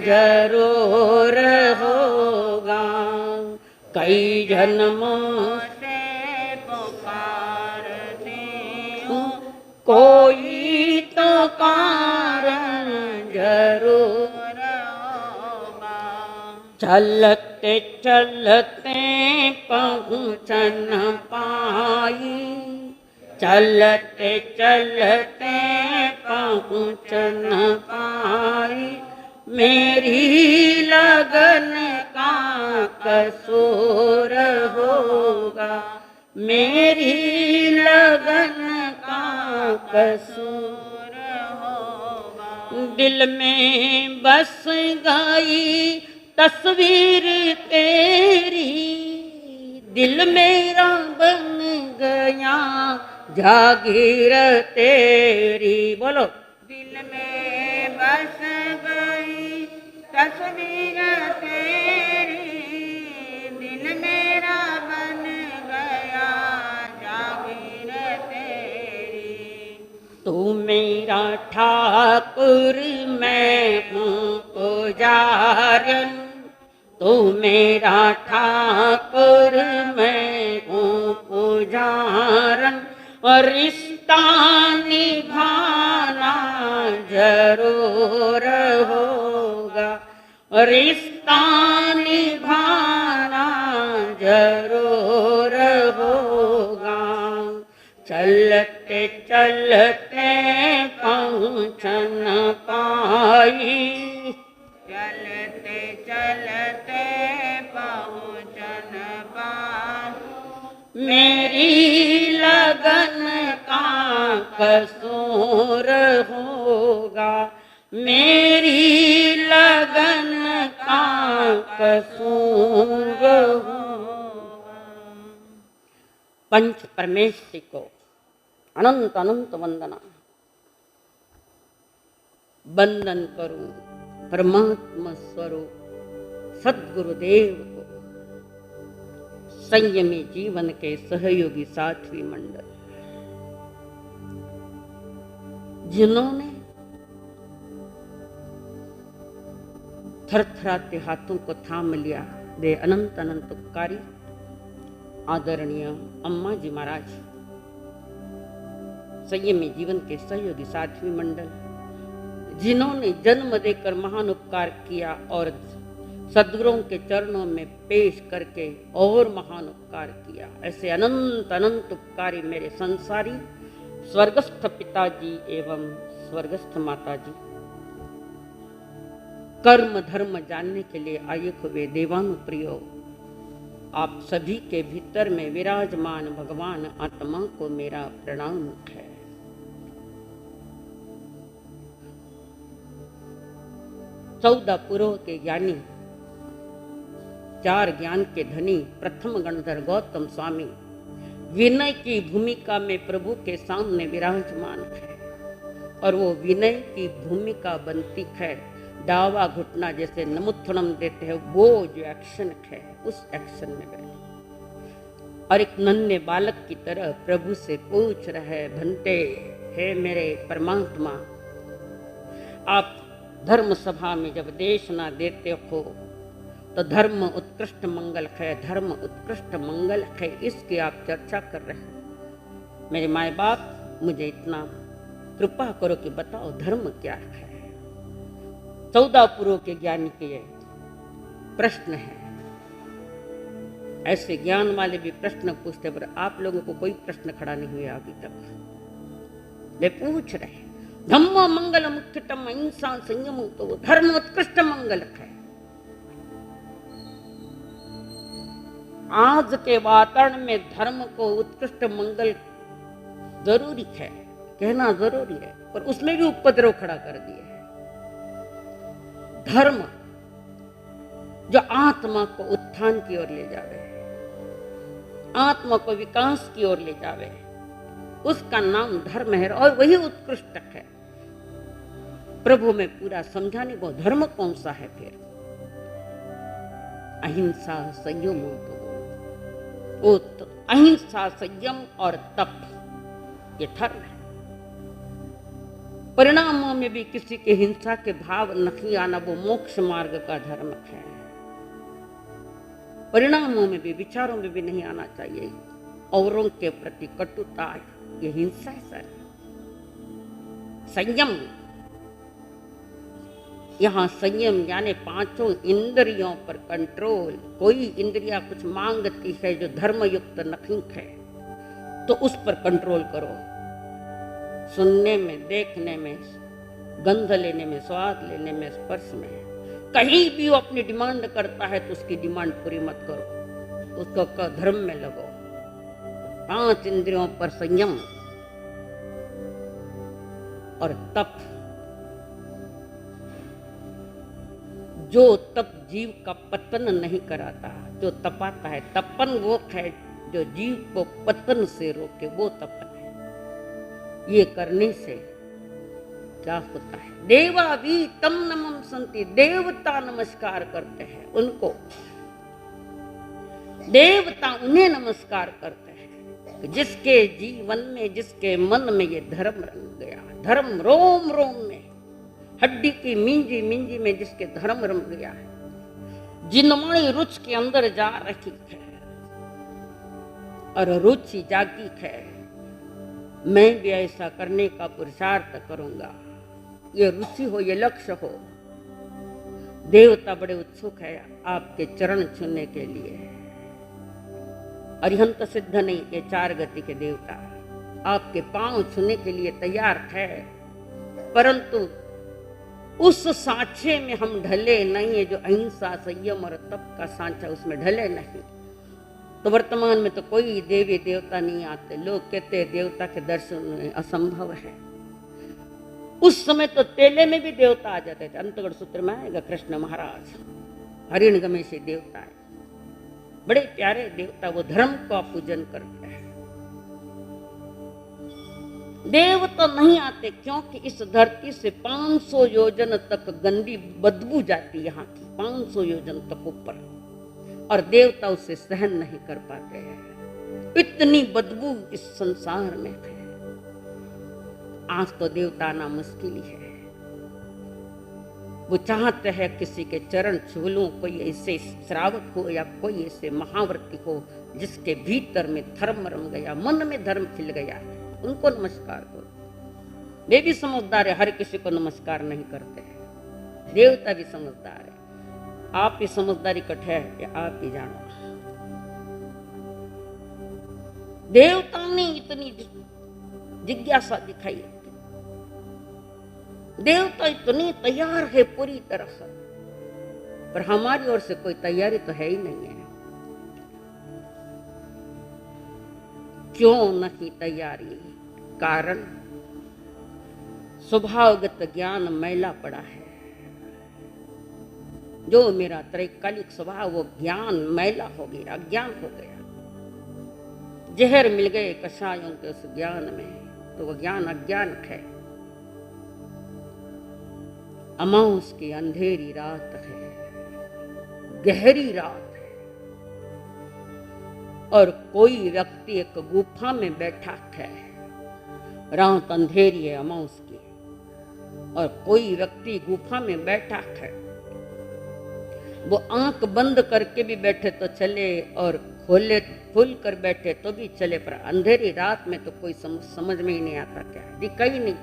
जरूर होगा। कई जन्मों से पुकारती हूँ, कोई तो कारण जरूर होगा। चलते चलते पहुँच न पाई, चलते चलते पहुँच न पाई, मेरी लगन का कसूर होगा, मेरी लगन का कसूर होगा। दिल में बस गई तस्वीर तेरी, दिल मेरा बन गया जागीर तेरी। बोलो। दिल में बस गई तस्वीर तेरी, दिल मेरा बन गया जागीर तेरी। तू मेरा ठाकुर मैं हूँ पुजारन, तू मेरा ठाकुर मैं हूँ पुजारन, और रिश्ता निभाना जरूर होगा, रिश्ता निभाना जरूर होगा। चलते चलते पहुँच न पाई, चलते चलते पहुँच न पाई, मेरी लगन का कसूर होगा, मेरी लगन का कसूर होगा। पंच परमेश्वरी को अनंत अनंत वंदना। वंदन करूं परमात्मा स्वरूप सद्गुरुदेव को, संयमी जीवन के सहयोगी साध्वी मंडल, जिन्होंने थरथराते हाथों को थाम लिया। वे अनंत अनंत उपकारी आदरणीय अम्मा जी महाराज, संयमी जीवन के सहयोगी साध्वी मंडल, जिन्होंने जन्म देकर महान उपकार किया और सद्गुरुओं के चरणों में पेश करके और महान उपकार किया। ऐसे अनंत अनंत उपकारी मेरे संसारी स्वर्गस्थ पिताजी एवं स्वर्गस्थ माताजी, कर्म धर्म जानने के लिए आए हुए देवानुप्रियो, आप सभी के भीतर में विराजमान भगवान आत्मा को मेरा प्रणाम है। चौदह पुरों के ज्ञानी, चार ज्ञान के धनी प्रथम गणधर गौतम स्वामी विनय की भूमिका में प्रभु के सामने विराजमान है, और वो विनय की भूमिका बनती है। दावा घुटना जैसे नमुत्थनम देते हैं, वो जो एक्शन है उस एक्शन में बैठे, और एक नन्हे बालक की तरह प्रभु से पूछ रहे, भंते हे मेरे परमात्मा, आप धर्म सभा में जब देशना देते हो तो धर्म उत्कृष्ट मंगल है, धर्म उत्कृष्ट मंगल है, इसकी आप चर्चा कर रहे हैं। मेरे माए बाप, मुझे इतना कृपा करो कि बताओ धर्म क्या है। 14 पुरों के ज्ञानी के ये प्रश्न है। ऐसे ज्ञान वाले भी प्रश्न पूछते, पर आप लोगों को कोई प्रश्न खड़ा नहीं हुआ अभी तक। वे पूछ रहे, धम्मो मंगल मुख्यतम अहिंसा संयम, तो धर्म उत्कृष्ट मंगल है। आज के वातावरण में धर्म को उत्कृष्ट मंगल जरूरी है, कहना जरूरी है, पर उसमें भी उपद्रव खड़ा कर दिए है। धर्म जो आत्मा को उत्थान की ओर ले जावे, आत्मा को विकास की ओर ले जावे, उसका नाम धर्म है, और वही उत्कृष्ट है। प्रभु में पूरा समझाने को धर्म कौन सा है फिर? अहिंसा संयम, वो अहिंसा संयम और तप, ये धर्म है। परिणामों में भी किसी के हिंसा के भाव नहीं आना वो मोक्ष मार्ग का धर्म है। परिणामों में भी, विचारों में भी नहीं आना चाहिए। औरों के प्रति कटुता, ये हिंसा है सर। संयम, यहाँ संयम यानी पांचों इंद्रियों पर कंट्रोल। कोई इंद्रिया कुछ मांगती है जो धर्मयुक्त नहीं है तो उस पर कंट्रोल करो। सुनने में, देखने में, गंध लेने में, स्वाद लेने में, स्पर्श में, कहीं भी वो अपनी डिमांड करता है तो उसकी डिमांड पूरी मत करो, उसको धर्म में लगो। 5 इंद्रियों पर संयम और तप। जो तप जीव का पतन नहीं कराता, जो तपाता है, तपन वो है जो जीव को पतन से रोके, वो तपन है। ये करने से क्या होता है? देवा भी तम नमम संति, देवता नमस्कार करते हैं उनको, देवता उन्हें नमस्कार करते हैं जिसके जीवन में, जिसके मन में ये धर्म रंग गया। धर्म रोम रोम में, हड्डी की मिंजी मिंजी में जिसके धर्म रम गया है, जिनवाणी रुचि के अंदर जा रही है और रुचि जागी है, मैं भी ऐसा करने का पुरुषार्थ करूंगा। ये रुचि हो, ये लक्ष्य हो। देवता बड़े उत्सुक है आपके चरण छूने के लिए। अरिहंत सिद्ध नहीं, ये 4 गति के देवता आपके पांव छूने के लिए तैयार है, परंतु उस सांचे में हम ढले नहीं है जो अहिंसा, संयम और तप का सांचा, उसमें ढले नहीं। तो वर्तमान में तो कोई देवी देवता नहीं आते। लोग कहते हैं देवता के दर्शन असंभव है। उस समय तो तेले में भी देवता आ जाते थे। अंतगढ़ सूत्र में आएगा कृष्ण महाराज, हरिणगमे से देवता है, बड़े प्यारे देवता, वो धर्म का पूजन करते हैं। देवता नहीं आते क्योंकि इस धरती से 500 योजन तक गंदी बदबू जाती, यहाँ की 500 योजन तक ऊपर, और देवता उसे सहन नहीं कर पाते हैं। इतनी बदबू इस संसार में है। आज तो देवता आना मुश्किल ही है। वो चाहते हैं किसी के चरण छू लूं, कोई ऐसे श्रावक हो या कोई ऐसे महाव्रती हो जिसके भीतर में धर्म रम गया, मन में धर्म खिल गया, उनको नमस्कार करो। वे भी समझदार है, हर किसी को नमस्कार नहीं करते हैं। देवता भी समझदार है। आप ही समझदारी कट है या आप ही जानो। देवता ने इतनी जिज्ञासा दिखाई, देवता इतने तैयार है पूरी तरह से, पर हमारी ओर से कोई तैयारी तो है ही नहीं है। क्यों नहीं तैयारी? कारण स्वभावगत ज्ञान मैला पड़ा है। जो मेरा त्रैकालिक स्वभाव, वो ज्ञान मैला हो गया, अज्ञान हो गया। जहर मिल गए कषायों के उस ज्ञान में, तो वो ज्ञान अज्ञान है। अमावस की अंधेरी रात है, गहरी रात है, और कोई व्यक्ति एक गुफा में बैठा है। रात अंधेरी है अमावस की, और कोई व्यक्ति गुफा में बैठा है। वो आंख बंद करके भी बैठे तो चले और खोले खोल कर बैठे तो भी चले, पर अंधेरी रात में तो कोई समझ में ही नहीं आता, क्या दिखा ही नहीं।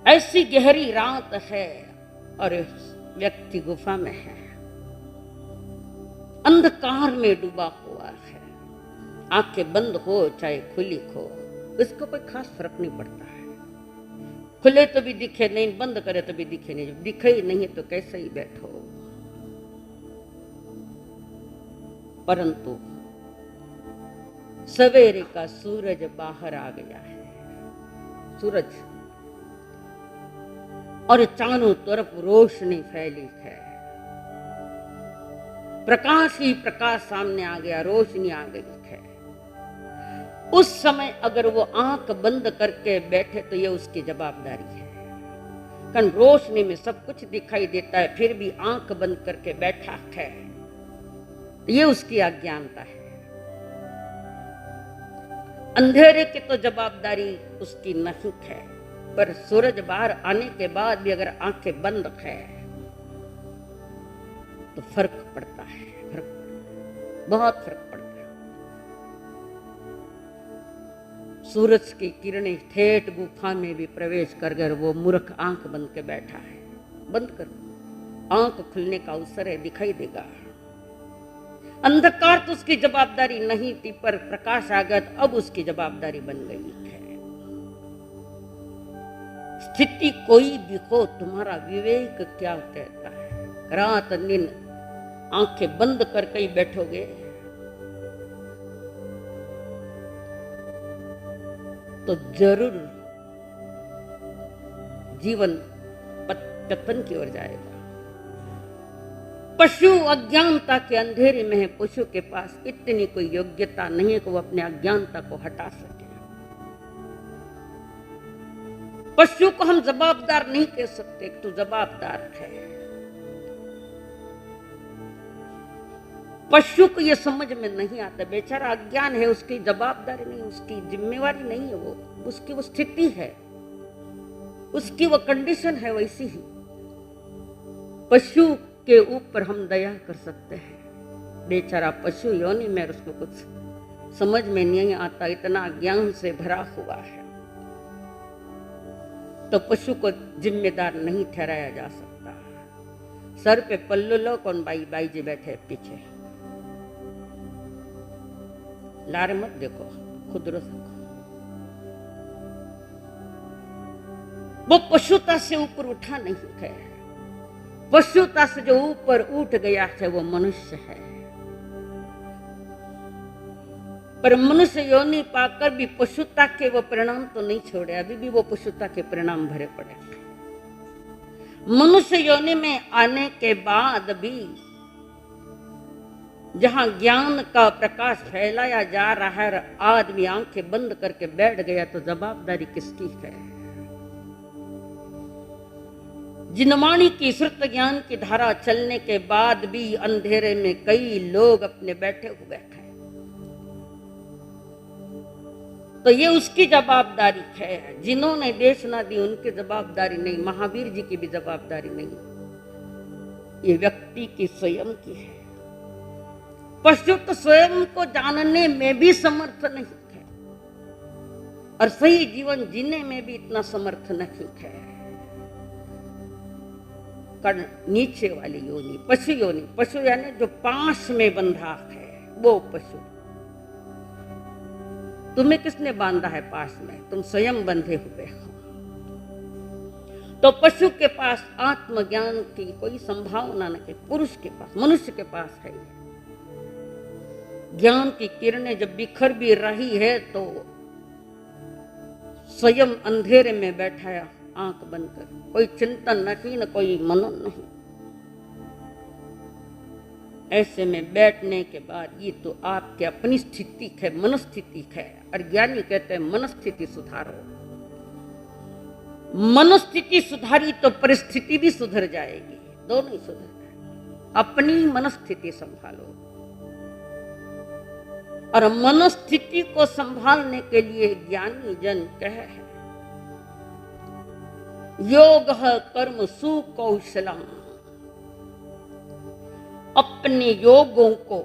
ऐसी गहरी रात है और व्यक्ति गुफा में है, अंधकार में डूबा हुआ है। आंखें बंद हो चाहे खुली हो, इसको कोई खास फर्क नहीं पड़ता है। खुले तो भी दिखे नहीं, बंद करे तो भी दिखे नहीं। जब दिखे ही नहीं तो कैसे ही बैठो। परंतु सवेरे का सूरज बाहर आ गया है, सूरज, और चारों तरफ रोशनी फैली है। प्रकाश ही प्रकाश सामने आ गया, रोशनी आ गई है। उस समय अगर वो आंख बंद करके बैठे तो ये उसकी जवाबदारी है, कारण रोशनी में सब कुछ दिखाई देता है, फिर भी आंख बंद करके बैठा है, ये उसकी अज्ञानता है। अंधेरे की तो जवाबदारी उसकी नहीं है, पर सूरज बाहर आने के बाद भी अगर आंखें बंद है तो फर्क पड़ता है, बहुत फर्क पड़ता है। सूरज की किरणें ठेठ गुफा में भी प्रवेश कर वो मूर्ख आंख बंद के बैठा है। बंद कर, आंख खुलने का अवसर है, दिखाई देगा। अंधकार तो उसकी जवाबदारी नहीं थी, पर प्रकाश आ गया तो अब उसकी जवाबदारी बन गई है। स्थिति कोई भी हो, तुम्हारा विवेक क्या कहता है? रात दिन आंखें बंद करके ही बैठोगे तो जरूर जीवन पतन की ओर जाएगा। पशु अज्ञानता के अंधेरे में है। पशु के पास इतनी कोई योग्यता नहीं है कि वो अपने अज्ञानता को हटा सके। पशु को हम जवाबदार नहीं कह सकते, तू जवाबदार है। पशु को यह समझ में नहीं आता, बेचारा अज्ञान है, उसकी जवाबदारी नहीं, उसकी जिम्मेवारी नहीं है, वो उसकी वो स्थिति है, उसकी वो कंडीशन है वैसी ही। पशु के ऊपर हम दया कर सकते हैं। बेचारा पशु योनि में, उसको कुछ समझ में नहीं आता, इतना अज्ञान से भरा हुआ है, तो पशु को जिम्मेदार नहीं ठहराया जा सकता। सर पे पल्लू लो, कौन बाई जी बैठे पीछे, लारे मत देखो, खुद रो सको। वो पशुता से ऊपर उठा नहीं है। पशुता से जो ऊपर उठ गया है वो मनुष्य है। पर मनुष्य योनि पाकर भी पशुता के वो परिणाम तो नहीं छोड़े, अभी भी वो पशुता के परिणाम भरे पड़े। मनुष्य योनि में आने के बाद भी जहां ज्ञान का प्रकाश फैलाया जा रहा है, आदमी आंखें बंद करके बैठ गया, तो जवाबदारी किसकी है? जिनवाणी की श्रुत ज्ञान की धारा चलने के बाद भी अंधेरे में कई लोग अपने बैठे हुए हैं, तो ये उसकी जवाबदारी है। जिन्होंने देशना दी उनकी जवाबदारी नहीं, महावीर जी की भी जवाबदारी नहीं, ये व्यक्ति की स्वयं की है। पशु तो स्वयं को जानने में भी समर्थ नहीं है और सही जीवन जीने में भी इतना समर्थ नहीं है। नीचे वाली योनि पशु योनि, पशु यानी जो पास में बंधा है वो पशु। तुम्हें किसने बांधा है पास में? तुम स्वयं बंधे हुए हो। तो पशु के पास आत्मज्ञान की कोई संभावना नहीं, पुरुष के पास, मनुष्य के पास है। ज्ञान की किरणें जब बिखर भी रही है तो स्वयं अंधेरे में बैठा है, आंख बंद कर, कोई चिंतन नहीं, न कोई मनन नहीं। ऐसे में बैठने के बाद ये तो आपकी अपनी स्थिति है, मनस्थिति है। और ज्ञानी कहते हैं मनस्थिति सुधारो। मनस्थिति सुधारी तो परिस्थिति भी सुधर जाएगी, दोनों ही सुधर जाएगी। अपनी मनस्थिति संभालो, और मनस्थिति को संभालने के लिए ज्ञानी जन कहे है योग कर्म सुकौशलम। अपने योगों को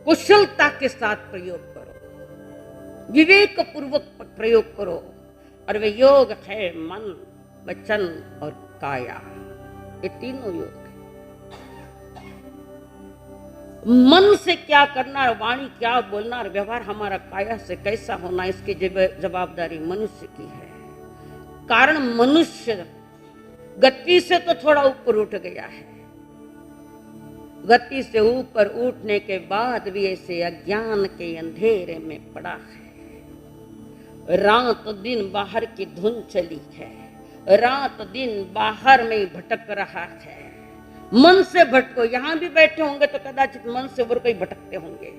कुशलता के साथ प्रयोग करो, विवेक पूर्वक प्रयोग करो, और वे योग है मन, वचन और काया। ये तीनों योग है। मन से क्या करना, वाणी क्या बोलना, और व्यवहार हमारा काया से कैसा होना, इसकी जवाबदारी मनुष्य की है। कारण मनुष्य गति से तो थोड़ा ऊपर उठ गया है, गति से ऊपर उठने के बाद भी ऐसे अज्ञान के अंधेरे में पड़ा है। रात दिन बाहर की धुन चली है, रात दिन बाहर में भटक रहा है। मन से भटको, यहां भी बैठे होंगे तो कदाचित मन से ऊपर कहीं भटकते होंगे।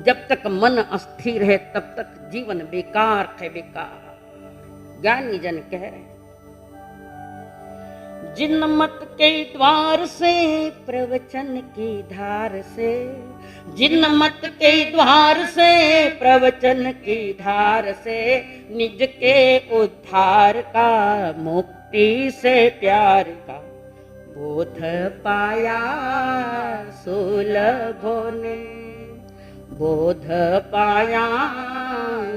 जब तक मन अस्थिर है तब तक जीवन बेकार है, बेकार। ज्ञानी जन कह रहे जिन मत के द्वार से प्रवचन की धार से, जिन मत के द्वार से प्रवचन की धार से, निज के उद्धार का मुक्ति से प्यार का बोध पाया सुलभो ने, बोध पाया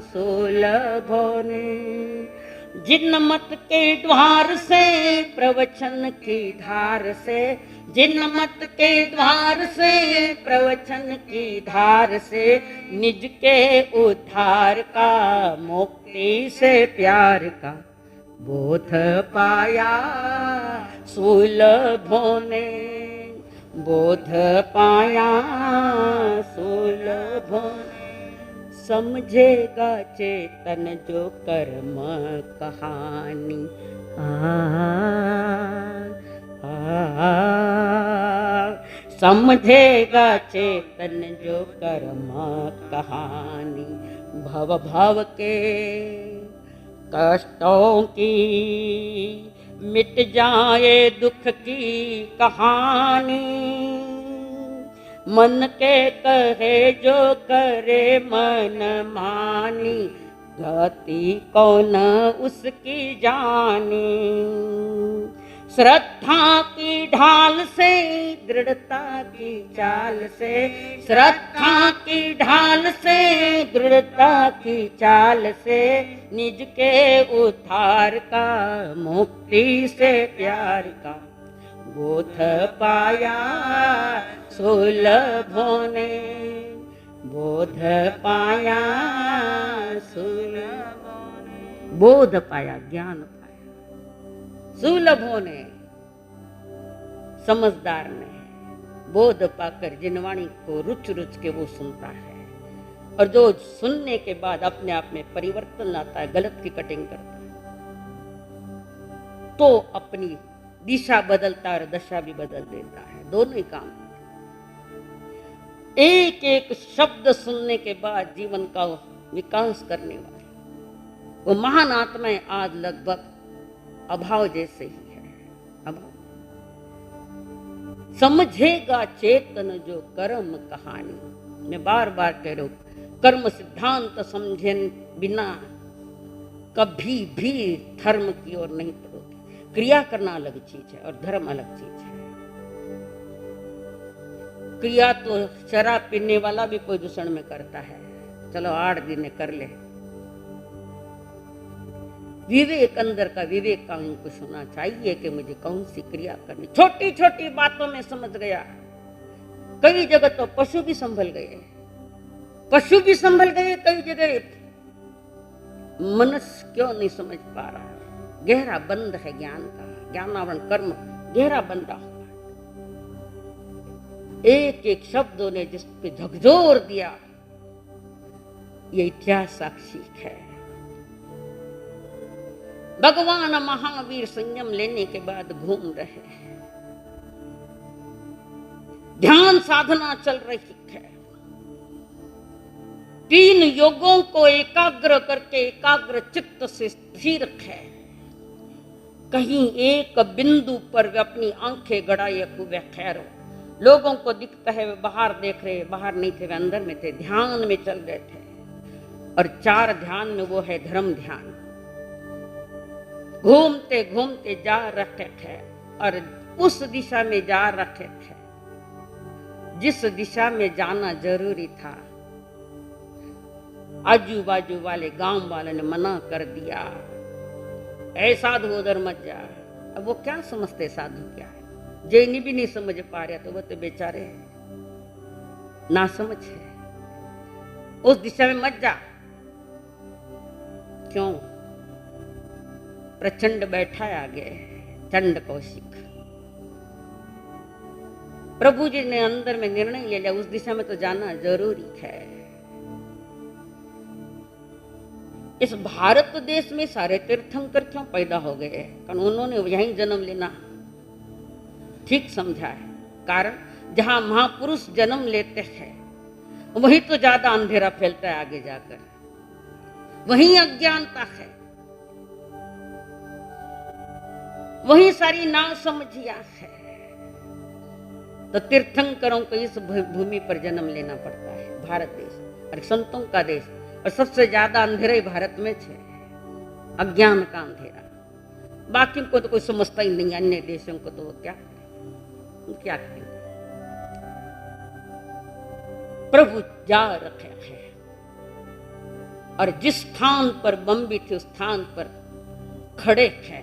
सुलभो ने। जिन मत के द्वार से प्रवचन की धार से, जिन मत के द्वार से प्रवचन की धार से, निज के उद्धार का मुक्ति से प्यार का बोध पाया सुलभो ने, बोध पाया सुलभो ने। समझेगा चेतन जो कर्म कहानी, समझेगा चेतन जो कर्म कहानी। भव भव के कष्टों की मिट जाए दुख की कहानी, मन के कहे जो करे मन मानी, गति कौन उसकी जानी। श्रद्धा की ढाल से दृढ़ता की चाल से, श्रद्धा की ढाल से दृढ़ता की चाल से, निज के उद्धार का मुक्ति से प्यार का बोध पाया सुलभो ने, बोध पाया सुलभो ने। बोध पाया, ज्ञान पाया सुलभो ने, समझदार ने। बोध पाकर जिन वाणी को रुच रुच के वो सुनता है, और जो सुनने के बाद अपने आप में परिवर्तन लाता है, गलत की कटिंग करता है, तो अपनी दिशा बदलता है और दशा भी बदल देता है। दोनों ही काम। एक एक शब्द सुनने के बाद जीवन का विकास करने वाले वो महान आत्माएं आज लगभग अभाव जैसे ही है। अभाव। समझेगा चेतन जो कर्म कहानी। मैं बार बार कह रहा हूं, कर्म सिद्धांत समझे बिना कभी भी धर्म की ओर नहीं बढ़ोगे। क्रिया करना अलग चीज है और धर्म अलग चीज है। क्रिया तो शराब पीने वाला भी कोई दूषण में करता है, चलो 8 दिन कर ले। विवेक, अंदर का विवेक का उनको सुना चाहिए कि मुझे कौन सी क्रिया करनी। छोटी छोटी बातों में समझ गया। कई जगह तो पशु भी संभल गए, पशु भी संभल गए। कई जगह मनुष्य क्यों नहीं समझ पा रहा है? गहरा बंद है ज्ञान का, ज्ञानावरण कर्म गहरा बंधा हुआ। एक एक शब्दों ने जिस पे झकझोर दिया, ये इतिहास साक्षी है। भगवान महावीर संयम लेने के बाद घूम रहे हैं, ध्यान साधना चल रही है। 3 योगों को एकाग्र करके एकाग्र चित्त से स्थिर है। कहीं एक बिंदु पर वे अपनी आंखें गड़ाए हुए ठहरो। लोगों को दिखता है वे बाहर देख रहे, बाहर नहीं थे, वे अंदर में थे, ध्यान में चल रहे थे। और 4 ध्यान में वो है धर्म ध्यान। घूमते घूमते जा रहे थे और उस दिशा में जा रहे थे जिस दिशा में जाना जरूरी था। आजू बाजू वाले गांव वाले ने मना कर दिया, ऐ साधु उधर मत जा। अब वो क्या समझते साधु क्या है? जैनी भी नहीं समझ पा रहे, तो वो तो बेचारे ना समझ है। उस दिशा में मत जा। क्यों? प्रचंड बैठा है आगे, चंड कौशिक। प्रभु जी ने अंदर में निर्णय ले लिया, उस दिशा में तो जाना जरूरी है। इस भारत देश में सारे तीर्थंकर क्यों पैदा हो गए? कारण उन्होंने यहीं जन्म लेना ठीक समझा है। कारण जहां महापुरुष जन्म लेते हैं वहीं तो ज्यादा अंधेरा फैलता है, आगे जाकर वहीं अज्ञानता है। वही सारी नाव समझिया है। तो तीर्थंकरों को इस भूमि पर जन्म लेना पड़ता है। भारत देश और संतों का देश, और सबसे ज्यादा अंधेरा भारत में है, अज्ञान का अंधेरा। बाकी को तो कोई समझता ही नहीं, अन्य देशों को तो क्या करें। प्रभु जा रखे है, और जिस स्थान पर बम्बी थी उस स्थान पर खड़े थे।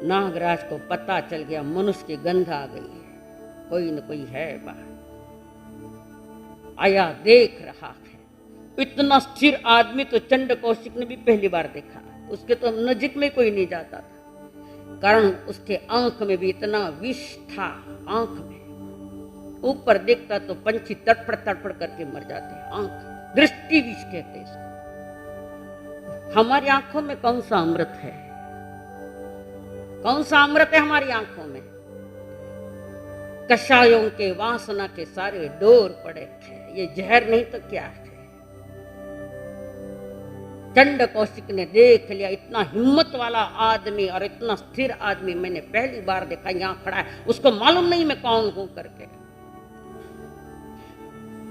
नागराज को पता चल गया मनुष्य की गंध आ गई है, कोई न कोई है बाहर। आया, देख रहा है। इतना स्थिर आदमी तो चंड कौशिक ने भी पहली बार देखा। उसके तो नजीक में कोई नहीं जाता था, कारण उसके आंख में भी इतना विष था। आंख में ऊपर देखता तो पंछी तड़फड़ तड़फड़ करके मर जाते। आंख दृष्टि विष कहते इसको। हमारी आंखों में कौन सा अमृत है? कौन सा अमृत है हमारी आंखों में? कषायों के वासना के सारे डोर पड़े थे। ये जहर नहीं तो क्या है? चंड कौशिक ने देख लिया, इतना हिम्मत वाला आदमी और इतना स्थिर आदमी मैंने पहली बार देखा, यहां खड़ा है। उसको मालूम नहीं मैं कौन हूं करके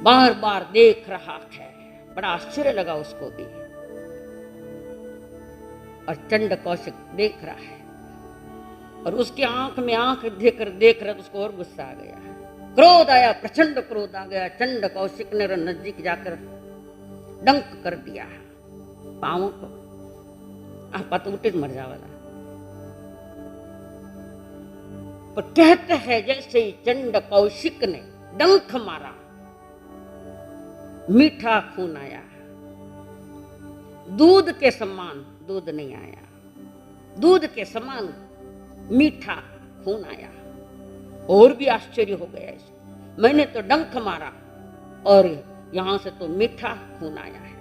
बार बार देख रहा है। बड़ा आश्चर्य लगा उसको भी। और चंड कौशिक देख रहा है, और उसकी आंख में आंख देख रहा तो उसको और गुस्सा आ गया, क्रोध आया, प्रचंड क्रोध आ गया। चंड कौशिक ने नजदीक जाकर डंक कर दिया पांवों को। पत उठे मर जावाला। पर कहते हैं जैसे ही चंड कौशिक ने डंक मारा, मीठा खून आया। दूध के समान दूध नहीं आया, दूध के समान मीठा खून आया। और भी आश्चर्य हो गया इसको। मैंने तो डंक मारा और यहां से तो मीठा खून आया है।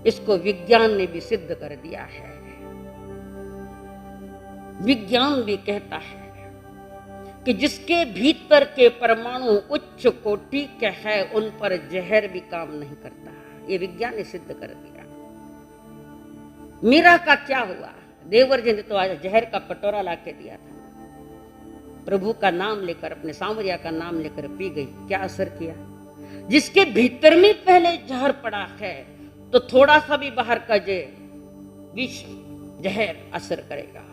इसको विज्ञान ने भी सिद्ध कर दिया है। विज्ञान भी कहता है कि जिसके भीतर के परमाणु उच्च कोटि के है, उन पर जहर भी काम नहीं करता। ये विज्ञान ने सिद्ध कर दिया। मीरा का क्या हुआ? देवर जी ने तो आज जहर का कटोरा लाके दिया था। प्रभु का नाम लेकर, अपने सांवरिया का नाम लेकर पी गई। क्या असर किया? जिसके भीतर में पहले जहर पड़ा है, तो थोड़ा सा भी बाहर का विष जहर असर करेगा।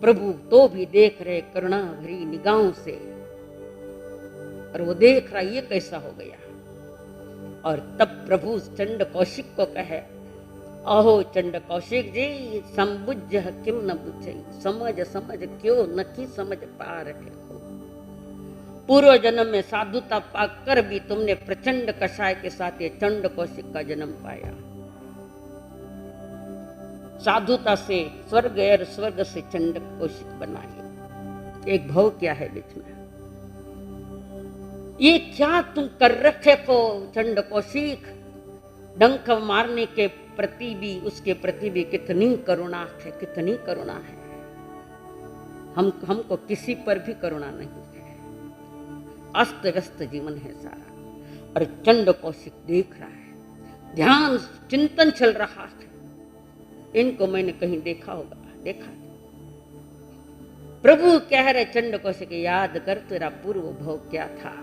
प्रभु तो भी देख रहे करुणा भरी निगाहों से, और वो देख रहा ये कैसा हो गया। और तब प्रभु चंड कौशिक को कहे, अहो चंड कौशिक जी, समबुझ किम न बुझे, समझ समझ क्यों नहीं समझ पा रहे हो। पूर्व जन्म में साधुता पाकर भी तुमने प्रचंड कषाय के साथ ये चंड कौशिक का जन्म पाया। साधुता से स्वर्ग और स्वर्ग से चंड कौशिक बनाए। एक भाव क्या है बीच में? ये क्या तुम कर रखे हो चंड कौशिक? डंक मारने के प्रति भी, उसके प्रति भी कितनी करुणा है, कितनी करुणा है। हमको किसी पर भी करुणा नहीं है। अस्त व्यस्त जीवन है सारा। और चंड कौशिक देख रहा है, ध्यान चिंतन चल रहा है। इनको मैंने कहीं देखा होगा, देखा। प्रभु कह रहे चंड कौशिक, याद कर तेरा पूर्व भाव क्या था।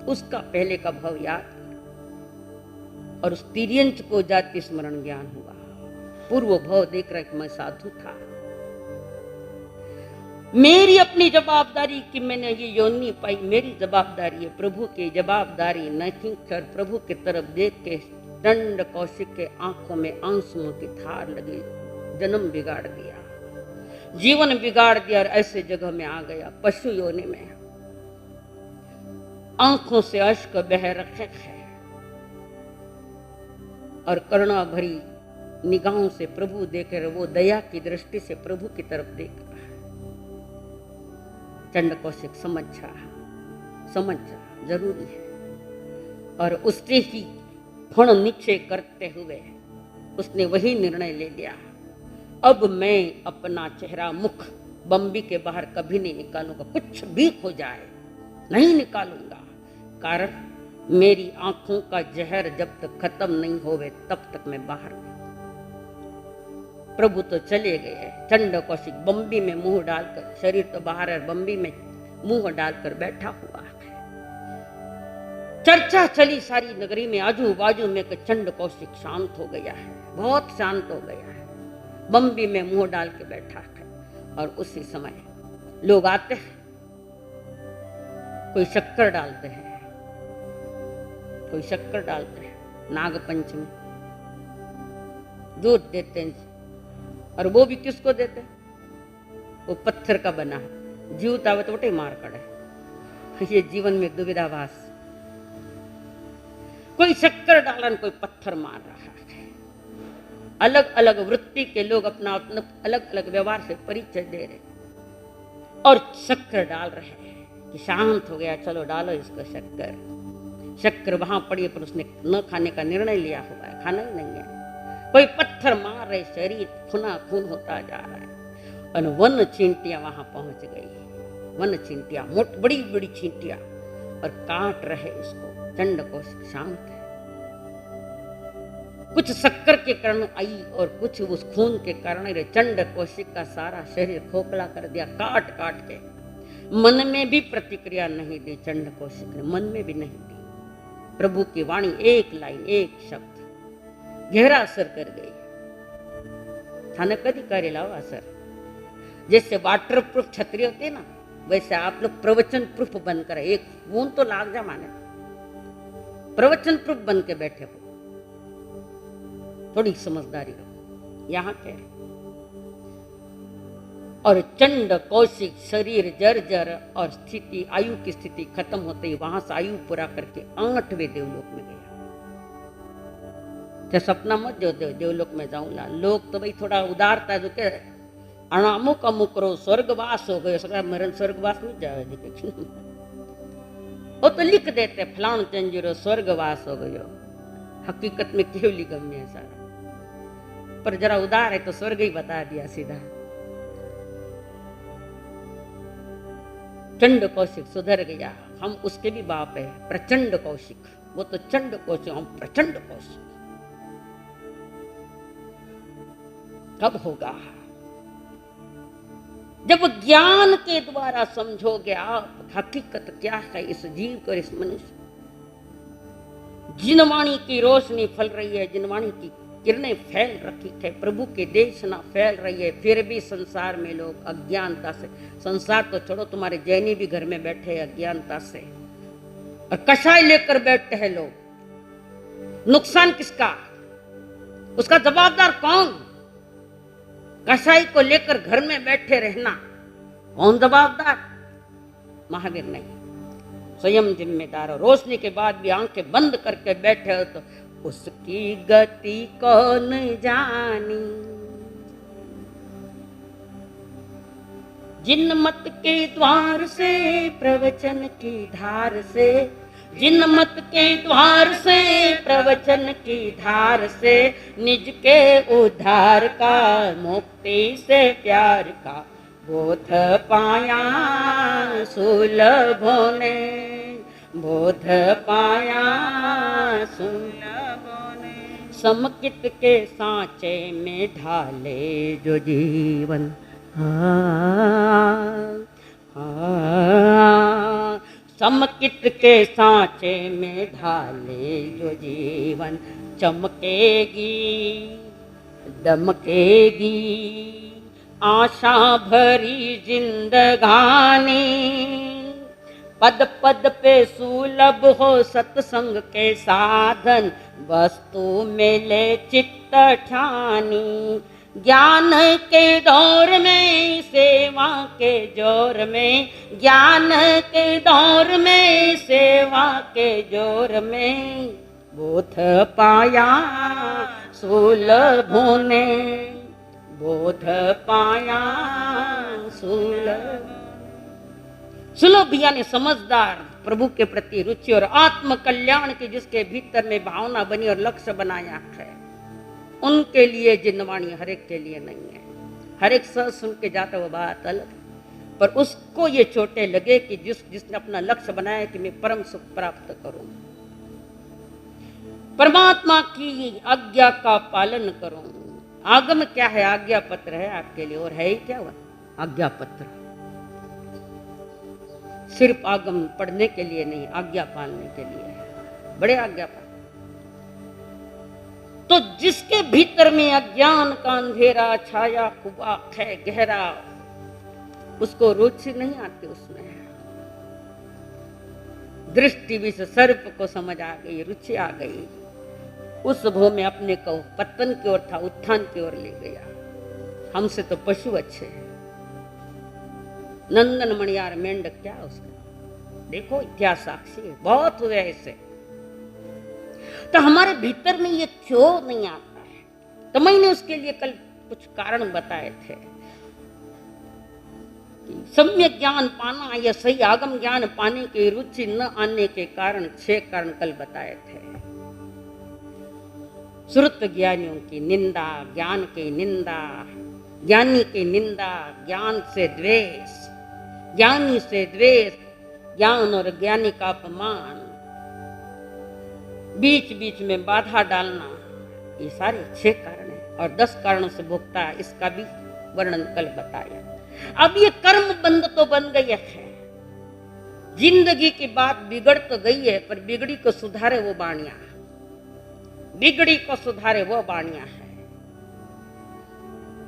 उसका पहले का भाव याद, और उस तिर्यंच को जाति स्मरण ज्ञान हुआ। पूर्व भाव देख रहा कि मैं साधु था। मेरी अपनी जवाबदारी कि मैंने ये योनि पाई, मेरी जवाबदारी है। प्रभु की जवाबदारी नहीं कर। प्रभु की तरफ देख के चंड कौशिक के आंखों में आंसुओं की धार लगी। जन्म बिगाड़ दिया, जीवन बिगाड़ दिया, और ऐसे जगह में आ गया, पशु योनि में। आंखों से अश्क बह रखे हैं, और करुणा भरी निगाहों से प्रभु देख रहे। वो दया की दृष्टि से प्रभु की तरफ देख रहा है। चंड कौशिक समझ जा जरूरी है। और उससे ही फण निश्चय करते हुए उसने वही निर्णय ले लिया, अब मैं अपना चेहरा मुख बम्बी के बाहर कभी नहीं निकालूंगा। कुछ भी हो जाए नहीं निकालूंगा। कारण मेरी आंखों का जहर जब तक खत्म नहीं होवे तब तक मैं बाहर नहीं। प्रभु तो चले गए। चंड कौशिक बम्बी में मुंह डालकर, शरीर तो बाहर है, बम्बी में मुंह डालकर बैठा हुआ है। चर्चा चली सारी नगरी में, आजू बाजू में कि चंड कौशिक शांत हो गया है, बहुत शांत हो गया है, बम्बी में मुंह डाल के बैठा है। और उसी समय लोग आते हैं, कोई शक्कर डालते हैं, कोई शक्कर डालते हैं, नाग पंचमी दूध देते हैं। और वो भी किसको देते हैं? वो पत्थर का बना, जीवता हुआ तो वटे मार कड़े। ये जीवन में दुविधावास, कोई शक्कर डालन, कोई पत्थर मार रहा है। अलग अलग वृत्ति के लोग अपना अपना अलग अलग व्यवहार से परिचय दे रहे और शक्कर डाल रहे हैं कि शांत हो गया, चलो डालो इसको शक्कर। शक्कर वहां पड़ी पर उसने न खाने का निर्णय लिया हुआ है, खाना ही नहीं है। कोई पत्थर मार रहे, शरीर खूना खून होता जा रहा है। और वन चींटियां वहां पहुंच गई, वन चींटियां, बड़ी बड़ी चींटियां, और काट रहे इसको। चंड कौशिक शांत है। कुछ शक्कर के कारण आई और कुछ उस खून के कारण चंड कौशिक का सारा शरीर खोखला कर दिया, काट काट के। मन में भी प्रतिक्रिया नहीं दी चंड कौशिक ने, मन में भी नहीं दी। प्रभु की वाणी एक लाइन, एक शब्द गहरा असर कर गई। थाने कभी करे लाओ असर। जैसे वाटर प्रूफ छतरी होती है ना, वैसे आप लोग प्रवचन प्रूफ बनकर, एक बूंद तो लाग जा माने, प्रवचन प्रूफ बन के बैठे हो। थोड़ी समझदारी रखो यहाँ के। और चंड कौशिक शरीर जर्जर और स्थिति, आयु की स्थिति खत्म होते ही वहां से आयु पूरा करके 8वें देवलोक में गया। तो सपना मत जो देवलोक में जाऊंगा। लोग तो भाई थोड़ा उदारता है, जो के अमुक अमुक करो स्वर्गवास हो गए, मरण स्वर्गवास नहीं जाए। वो तो लिख देते फलाण चंजरो स्वर्गवास हो गयो, हकीकत में केवली गम्य है सारा। पर जरा उदार है तो स्वर्ग ही बता दिया सीधा। चंड कौशिक सुधर गया। हम उसके भी बाप है, प्रचंड कौशिक। वो तो चंड कौशिक, हम प्रचंड कौशिक। कब होगा? जब ज्ञान के द्वारा समझोगे आप हकीकत क्या है इस जीव को, इस मनुष्य। जिनवाणी की रोशनी फैल रही है, जिनवाणी की किरणें फैल रखी है, प्रभु के देशना फैल रही है, फिर भी संसार में लोग अज्ञानता से, संसार तो छोड़ो तुम्हारे जैनी भी घर में बैठे अज्ञानता से, और कषाय लेकर बैठते हैं लोग। नुकसान किसका? उसका जवाबदार कौन? कसाई को लेकर घर में बैठे रहना, कौन जवाबदार? महावीर नहीं, स्वयं जिम्मेदार। और रोशनी के बाद भी आंखें बंद करके बैठे हो तो उसकी गति कौन जानी। जिन मत के द्वार से, प्रवचन की धार से, जिन मत के द्वार से, प्रवचन की धार से, निज के उद्धार का, मुक्ति से प्यार का बोध पाया सुलभ ने, बोध पाया सुलभ ने। समकित के सांचे में ढाले जो जीवन, समकित के सांचे में ढाले जो जीवन, चमकेगी दमकेगी आशा भरी जिंदगानी। पद पद पे सुलभ हो सत्संग के साधन, वस्तु मिले चित्त ठानी। ज्ञान के दौर में, सेवा के जोर में, ज्ञान के दौर में, सेवा के जोर में, बोध पाया सुलभ ने, बोध पाया सुलभ। सुलभ यानी समझदार, प्रभु के प्रति रुचि और आत्म कल्याण की जिसके भीतर में भावना बनी और लक्ष्य बनाया है, उनके लिए जिनवाणी, हर एक के लिए नहीं है। हर एक सह सुन के जाता वो बात अलग, पर उसको ये चोटें लगे कि जिसने अपना लक्ष्य बनाया कि मैं परम सुख प्राप्त करूं। परमात्मा की आज्ञा का पालन करो। आगम क्या है? आज्ञा पत्र है आपके लिए, और है ही क्या हुआ? आज्ञा पत्र। सिर्फ आगम पढ़ने के लिए नहीं, आज्ञा पालने के लिए है। बड़े आज्ञा पाल। तो जिसके भीतर में अज्ञान का अंधेरा छाया हुआ है गहरा, उसको रुचि नहीं आती उसमें। दृष्टि भी से सर्प को समझ आ गई, रुचि आ गई। उस भव में अपने को पतन की ओर था, उत्थान की ओर ले गया। हमसे तो पशु अच्छे हैं। नंदन मणियार मेंढक क्या उसका, देखो इतिहास साक्षी है, बहुत हुए ऐसे। तो हमारे भीतर में ये क्यों नहीं आता है? तो मैंने उसके लिए कल कुछ कारण बताए थे। सम्यक ज्ञान पाना या सही आगम ज्ञान पाने की रुचि न आने के कारण 6 कारण कल बताए थे। श्रुत ज्ञानियों की निंदा, ज्ञान की निंदा, ज्ञानी की निंदा, ज्ञान से द्वेष, ज्ञानी से द्वेष, ज्ञान और ज्ञानी का अपमान, बीच बीच में बाधा डालना, ये सारे 6 कारण हैं। और 10 कारणों से भोगता है, इसका भी वर्णन कल बताया। अब ये कर्म बंद तो बन गई है। जिंदगी की बात बिगड़ तो गई है, पर बिगड़ी को सुधारे वो बाणिया, बिगड़ी को सुधारे वो बाणिया है।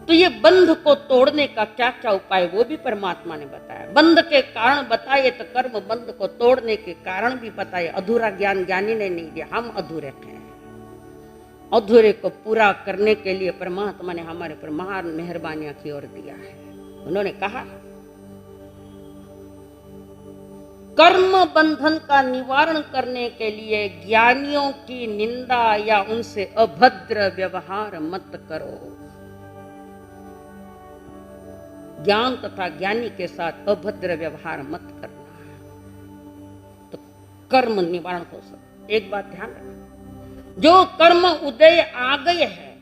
तो ये बंध को तोड़ने का क्या क्या उपाय, वो भी परमात्मा ने बताया। बंध के कारण बताए तो कर्म बंध को तोड़ने के कारण भी बताए। अधूरा ज्ञान ज्ञानी ने नहीं दिया, हम अधूरे हैं। अधूरे को पूरा करने के लिए परमात्मा ने हमारे पर महान मेहरबानियां की ओर दिया है। उन्होंने कहा कर्म बंधन का निवारण करने के लिए ज्ञानियों की निंदा या उनसे अभद्र व्यवहार मत करो। ज्ञान तथा ज्ञानी के साथ अभद्र व्यवहार मत करना, तो कर्म निवारण हो सकता। एक बात ध्यान रखना, जो कर्म उदय आ गए हैं,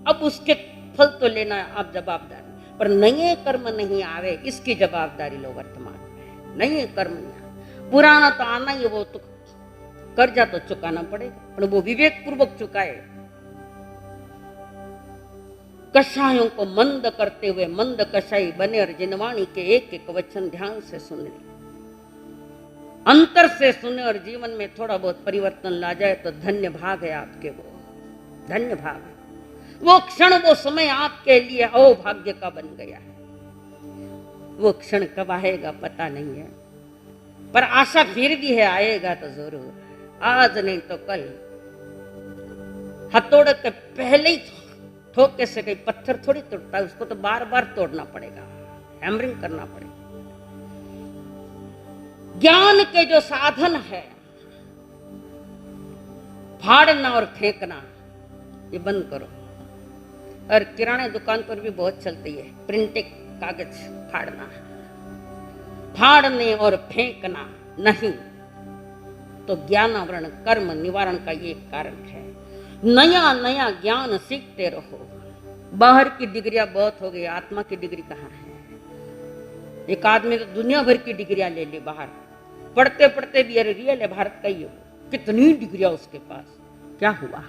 अब उसके फल तो लेना आप जवाबदारी, पर नए कर्म नहीं आवे, इसकी जवाबदारी लो वर्तमान में। नए कर्म नहीं, पुराना तो आना ही, वो तो कर्जा तो चुकाना पड़ेगा, पर वो विवेक पूर्वक चुकाए। कषायों को मंद करते हुए मंद कषाई बने, और जिनवाणी के एक एक वचन ध्यान से सुन ले, अंतर से सुने, और जीवन में थोड़ा बहुत परिवर्तन ला जाए तो धन्य भाग है आपके। वो धन्य भाग है। वो क्षण, वो समय आपके लिए अभाग्य का बन गया है। वो क्षण कब आएगा पता नहीं है, पर आशा फिर भी है, आएगा तो जरूर। आज नहीं तो कल। हथौड़े के पहले ही ठोके से कोई पत्थर थोड़ी टूटता है, उसको तो बार बार तोड़ना पड़ेगा, हैमरिंग करना पड़ेगा। ज्ञान के जो साधन है, फाड़ना और फेंकना, ये बंद करो। और किराने दुकान पर भी बहुत चलती है, प्रिंटिंग कागज फाड़ना, फाड़ने और फेंकना नहीं। तो ज्ञानावरण कर्म निवारण का ये कारण है। नया नया ज्ञान सीखते रहो। बाहर की डिग्रियां बहुत हो गई, आत्मा की डिग्री कहाँ है? एक आदमी तो दुनिया भर की डिग्रियां ले ली बाहर, पढ़ते पढ़ते भी अरे रियल है भारत का ही हो, कितनी डिग्रियां उसके पास, क्या हुआ?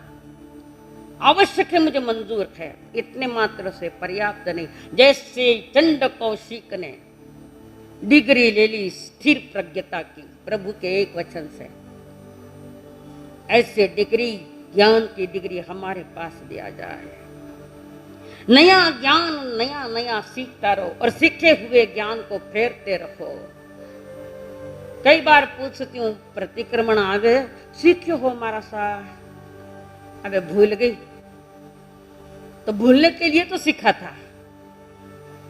आवश्यक है, मुझे मंजूर है, इतने मात्र से पर्याप्त नहीं। जैसे चंड कौशिक ने डिग्री ले ली स्थिर प्रज्ञता की प्रभु के एक वचन से, ऐसे डिग्री, ज्ञान की डिग्री हमारे पास दिया जाए। नया ज्ञान नया नया सीखता रहो, और सीखे हुए ज्ञान को फेरते रहो। कई बार पूछती हूँ, प्रतिक्रमण आ गए, सीखे हो हमारा सा, अबे भूल गई। तो भूलने के लिए तो सीखा था,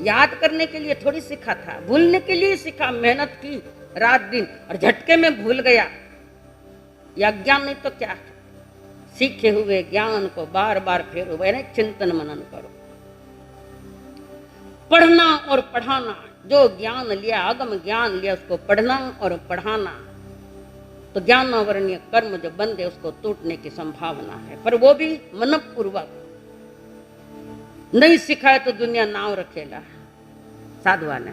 याद करने के लिए थोड़ी सीखा था, भूलने के लिए सीखा। मेहनत की रात दिन, और झटके में भूल गया। या ज्ञान नहीं तो क्या? सीखे हुए ज्ञान को बार बार फेरो, ना चिंतन मनन करो। पढ़ना और पढ़ाना, जो ज्ञान लिया, आगम ज्ञान लिया, उसको पढ़ना और पढ़ाना, तो ज्ञानावरणीय कर्म जो बंद है उसको टूटने की संभावना है। पर वो भी मनपूर्वक। नहीं सिखाए तो दुनिया नाव रखेला। साधुआ ने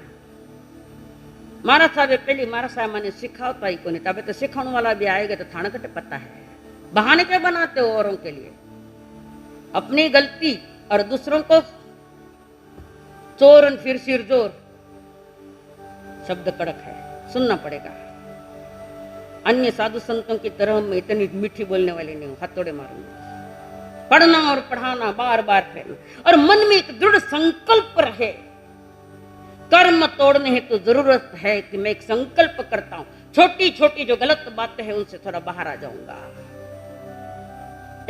मारा साहब पहली मारा साहब मैंने सिखावता ही को नहीं, तबे तो सिखाने वाला भी आएगा तो थाना कटे पता है। बहाने क्या बनाते हो औरों के लिए? अपनी गलती और दूसरों को चोर फिर सिर जोर। शब्द कड़क है, सुनना पड़ेगा। अन्य साधु संतों की तरह मैं इतनी मीठी बोलने वाली नहीं हूं, हथौड़े मारूंगा। पढ़ना और पढ़ाना, बार बार कहना, और मन में एक दृढ़ संकल्प रहे। कर्म तोड़ने है तो जरूरत है कि मैं एक संकल्प करता हूं, छोटी छोटी जो गलत बातें हैं उनसे थोड़ा बाहर आ जाऊंगा।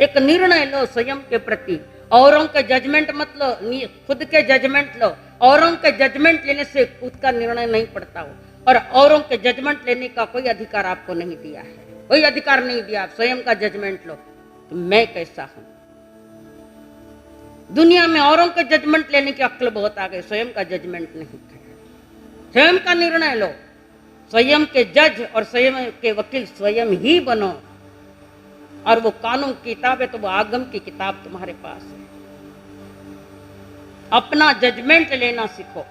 एक निर्णय लो स्वयं के प्रति, औरों के जजमेंट मत लो, खुद के जजमेंट लो। औरों के जजमेंट लेने से खुद का निर्णय नहीं पड़ता हो, और औरों के जजमेंट लेने का कोई अधिकार आपको नहीं दिया है, कोई अधिकार नहीं दिया। आप स्वयं का जजमेंट लो कि मैं कैसा हूं। दुनिया में औरों के जजमेंट लेने की अक्ल बहुत आ गई, स्वयं का जजमेंट नहीं है। स्वयं का निर्णय लो, स्वयं के जज और स्वयं के वकील स्वयं ही बनो। और वो कानून की किताब है तो वो आगम की किताब तुम्हारे पास है। अपना जजमेंट लेना सीखो।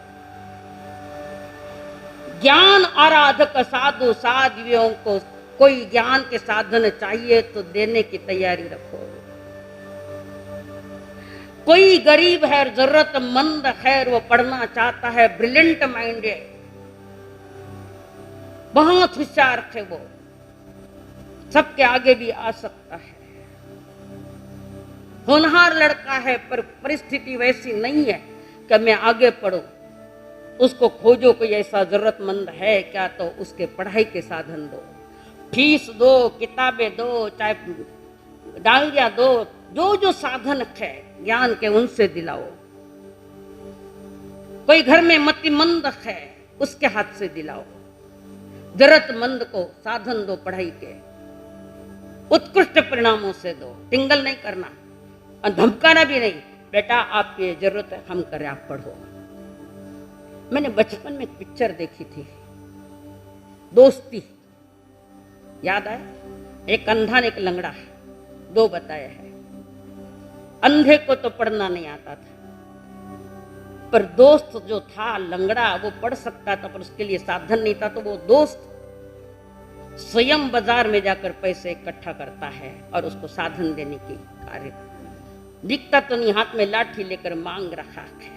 ज्ञान आराधक साधु साध्वियों को कोई ज्ञान के साधन चाहिए तो देने की तैयारी रखो। कोई गरीब है, जरूरतमंद है, वो पढ़ना चाहता है, ब्रिलियंट माइंड है, बहुत होशियार है, वो सबके आगे भी आ सकता है, होनहार लड़का है, पर परिस्थिति वैसी नहीं है कि मैं आगे पढ़ूं। उसको खोजो कोई ऐसा जरूरतमंद है क्या, तो उसके पढ़ाई के साधन दो, फीस दो, किताबें दो, चाहे डांगिया दो, जो जो साधन है ज्ञान के उनसे दिलाओ। कोई घर में मतिमंद है, उसके हाथ से दिलाओ। जरूरतमंद को साधन दो पढ़ाई के, उत्कृष्ट परिणामों से दो। टिंगल नहीं करना और धमकाना भी नहीं, बेटा आपकी जरूरत है, हम करें, आप पढ़ो। मैंने बचपन में एक पिक्चर देखी थी, दोस्ती, याद आया? एक अंधा ने एक लंगड़ा, दो बताया है। अंधे को तो पढ़ना नहीं आता था, पर दोस्त जो था लंगड़ा वो पढ़ सकता था, पर उसके लिए साधन नहीं था। तो वो दोस्त स्वयं बाजार में जाकर पैसे इकट्ठा करता है और उसको साधन देने की कार्य। दिखता तो नहीं, हाथ में लाठी लेकर मांग रखा है।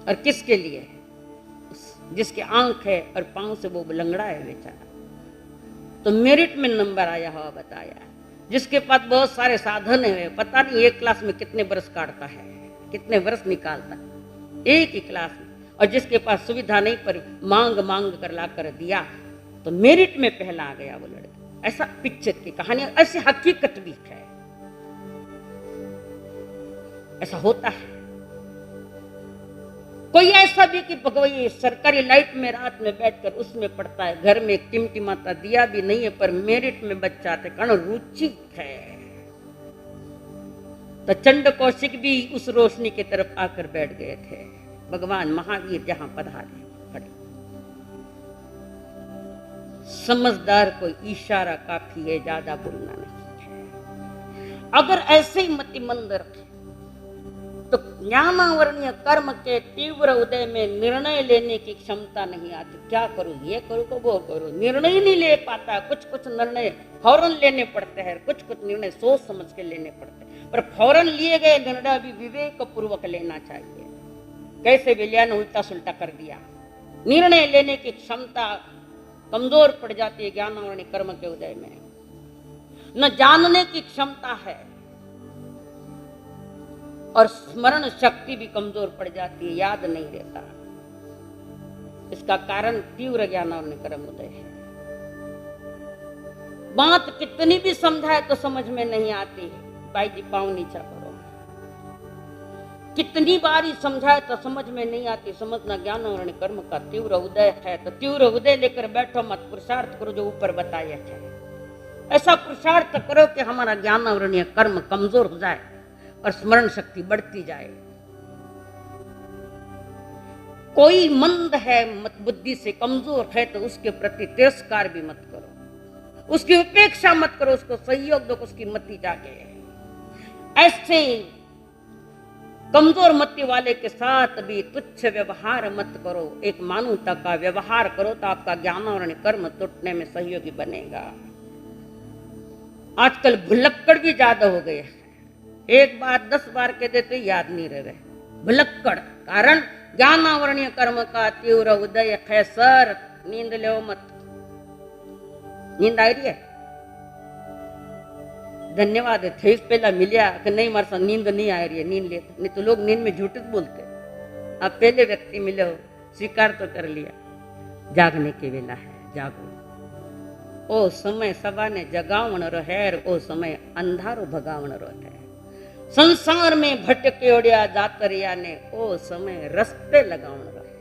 और किसके लिए? जिसके आंख है और पांव से वो लंगड़ा है बेचारा, तो मेरिट में नंबर आया हुआ बताया। जिसके पास बहुत सारे साधन है, पता नहीं एक क्लास में कितने वर्ष काटता है, कितने वर्ष निकालता है एक ही क्लास में। और जिसके पास सुविधा नहीं, पर मांग मांग कर ला कर दिया, तो मेरिट में पहला आ गया वो लड़का। ऐसा पिक्चर की कहानी, ऐसी हकीकत भी है, ऐसा होता है। कोई ऐसा भी कि भगवान सरकारी लाइट में रात में बैठकर उसमें पढ़ता है, घर में टिमटिमाता दिया भी नहीं है, पर मेरिट में बच्चा थे, कारण रुचि है। तो चंड कौशिक भी उस रोशनी की तरफ आकर बैठ गए थे। भगवान महावीर जहां पधारे खड़े, समझदार को इशारा काफी है, ज्यादा बोलना नहीं है। अगर ऐसे ही मतिमंद रखे तो ज्ञानावरणीय कर्म के तीव्र उदय में निर्णय लेने की क्षमता नहीं आती। क्या करूं, ये करूं को वो करूं, निर्णय ही नहीं ले पाता। कुछ कुछ निर्णय फौरन लेने पड़ते हैं, कुछ कुछ निर्णय सोच समझ के लेने पड़ते हैं, पर फौरन लिए गए निर्णय भी विवेक पूर्वक लेना चाहिए। कैसे विलिया ने उल्टा सुल्टा कर दिया। निर्णय लेने की क्षमता कमजोर पड़ जाती है ज्ञानावरणीय कर्म के उदय में। न जानने की क्षमता है और स्मरण शक्ति भी कमजोर पड़ जाती है, याद नहीं रहता। इसका कारण तीव्र ज्ञानावरणीय कर्म उदय है। बात कितनी भी समझाए तो समझ में नहीं आती। भाई जी पाँव नीचा करो, कितनी बार ही समझाए तो समझ में नहीं आती। समझना ज्ञानावरणीय कर्म का तीव्र उदय है, तो तीव्र उदय लेकर बैठो मत, पुरुषार्थ करो जो ऊपर बताया है। ऐसा पुरुषार्थ करो कि हमारा ज्ञानावरणीय कर्म कमजोर हो जाए और स्मरण शक्ति बढ़ती जाए। कोई मंद है, मत बुद्धि से कमजोर है, तो उसके प्रति तिरस्कार भी मत करो, उसकी उपेक्षा मत करो, उसको सहयोग दो, उसकी मति जागे। ऐसे कमजोर मति वाले के साथ भी तुच्छ व्यवहार मत करो, एक मानवता का व्यवहार करो, तो आपका ज्ञानावरणीय कर्म टूटने में सहयोगी बनेगा। आजकल भुलक्कड़ भी ज्यादा हो गए, एक बार 10 बार कह देते याद नहीं रह गए। भुलक्कड़ कारण ज्ञानावरणीय कर्म का तीव्र उदय है। सर नींद लो मत, नींद आ रही है? धन्यवाद है थे पहला मिलिया कि नहीं मार सा नींद नहीं आ रही है, नींद ले, नहीं तो लोग नींद में झूठ बोलते। आप पहले व्यक्ति मिले हो, स्वीकार तो कर लिया। जागने की वेला है, जागो। ओ समय सवा ने जगावण रहेर, ओ समय अंधारो भगावण रहे। संसार में भटके ओडिया जातरिया ने, ओ समय रस्ते लगावण रहे।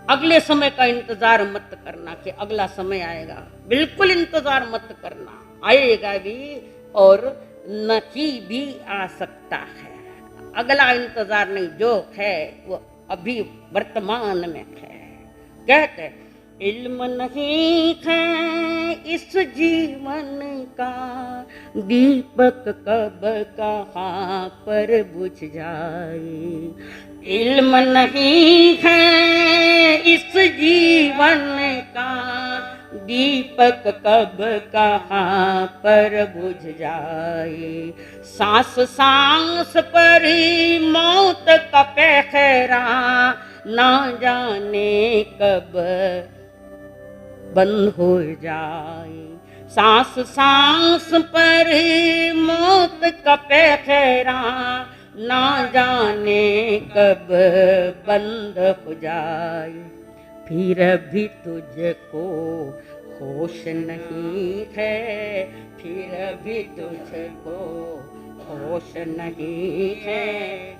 अगले समय का इंतजार मत करना कि अगला समय आएगा, बिल्कुल इंतजार मत करना, आएगा भी और नहीं भी आ सकता है। अगला इंतजार नहीं, जो है वो अभी वर्तमान में है। कहते इल्म नहीं है इस जीवन का, दीपक कब कहाँ पर बुझ जाए। इल्म नहीं है इस जीवन का, दीपक कब कहाँ पर बुझ जाए। सांस सांस पर ही मौत का पहरा, ना जाने कब बंद हो जाए। सांस सांस पर ही मौत का पहरा, ना जाने कब बंद हो जाए। फिर भी तुझको होश नहीं है, फिर भी तुझको होश नहीं है।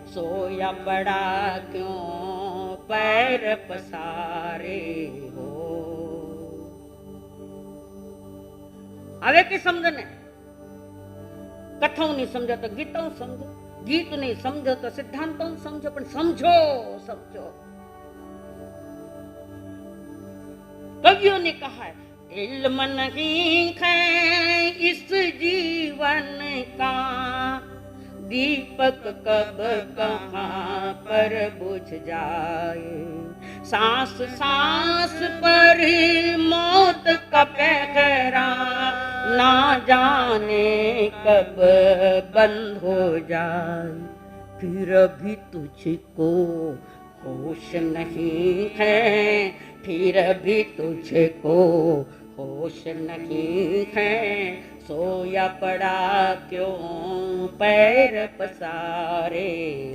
सोया बड़ा क्यों पैर पसारे हो। आवे की समझने कथाओं नहीं समझो तो गीतों समझो, गीत नहीं समझो तो सिद्धांतों समझो, पर समझो समझो। कवियों ने कहा है इल्म नहीं है इस जीवन का, दीपक कब कहाँ पर बुझ जाए। सांस सांस पर ही मौत का पहरा, ना जाने कब बंद हो जाए। फिर भी तुझको होश नहीं है, फिर भी तुझको होश नहीं है। सोया पड़ा क्यों पैर पसारे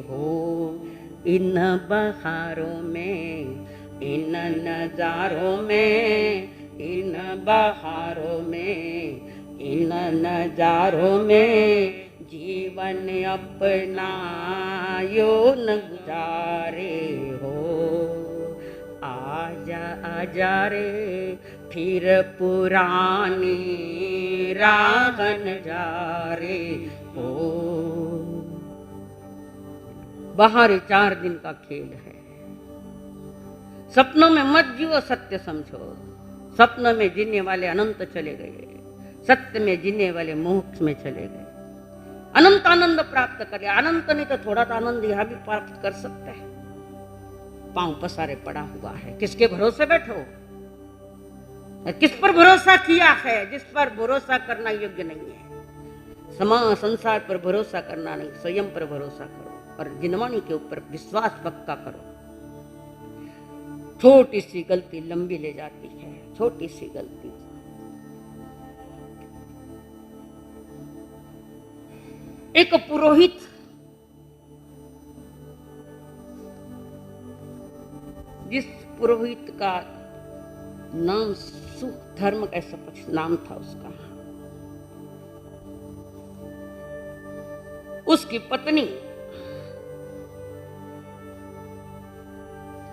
हो। इन बहारों में, इन नजारों में, इन बहारों में, इन नजारों में जीवन अपना यो न गुजारे हो। आजा आजा रे फिर पुरानी रागन जा रे हो। बाहर 4 दिन का खेल है। सपनों में मत जियो, सत्य समझो। सपनों में जीने वाले अनंत चले गए, सत्य में जीने वाले मोक्ष में चले गए। अनंत आनंद प्राप्त करे, अनंत नहीं तो थोड़ा तो आनंद यहां भी प्राप्त कर सकते हैं। पांव पसारे पड़ा हुआ है, किसके भरोसे बैठो? किस पर भरोसा किया है? जिस पर भरोसा करना योग्य नहीं है। समाज संसार पर भरोसा करना नहीं, स्वयं पर भरोसा करो और जिनवाणी के ऊपर विश्वास पक्का करो। छोटी सी गलती लंबी ले जाती है, छोटी सी गलती। एक पुरोहित जिस पुरोहित का नाम सुख धर्म ऐसा कुछ नाम था उसका, उसकी पत्नी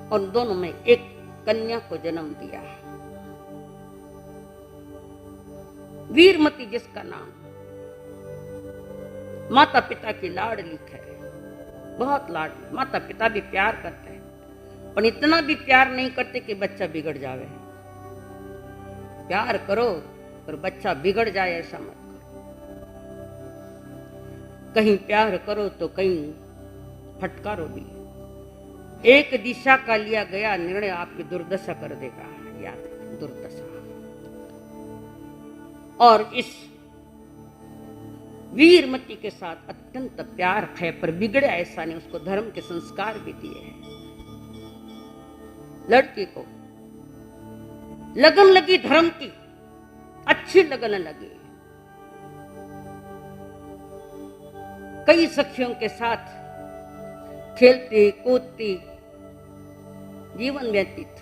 और दोनों में एक कन्या को जन्म दिया। वीरमती जिसका नाम, माता पिता की लाडली है, बहुत लाडली। माता पिता भी प्यार करते हैं, पर इतना भी प्यार नहीं करते कि बच्चा बिगड़ जावे। प्यार करो पर बच्चा बिगड़ जाए ऐसा मत करो। कहीं प्यार करो तो कहीं फटकारो भी। एक दिशा का लिया गया निर्णय आपकी दुर्दशा कर देगा, याद दुर्दशा। और इस वीरमती के साथ अत्यंत प्यार है, पर बिगड़े ऐसा नहीं, उसको धर्म के संस्कार भी दिए हैं। लड़की को लगन लगी धर्म की, अच्छी लगन लगी। कई सखियों के साथ खेलती कूदती जीवन व्यतीत,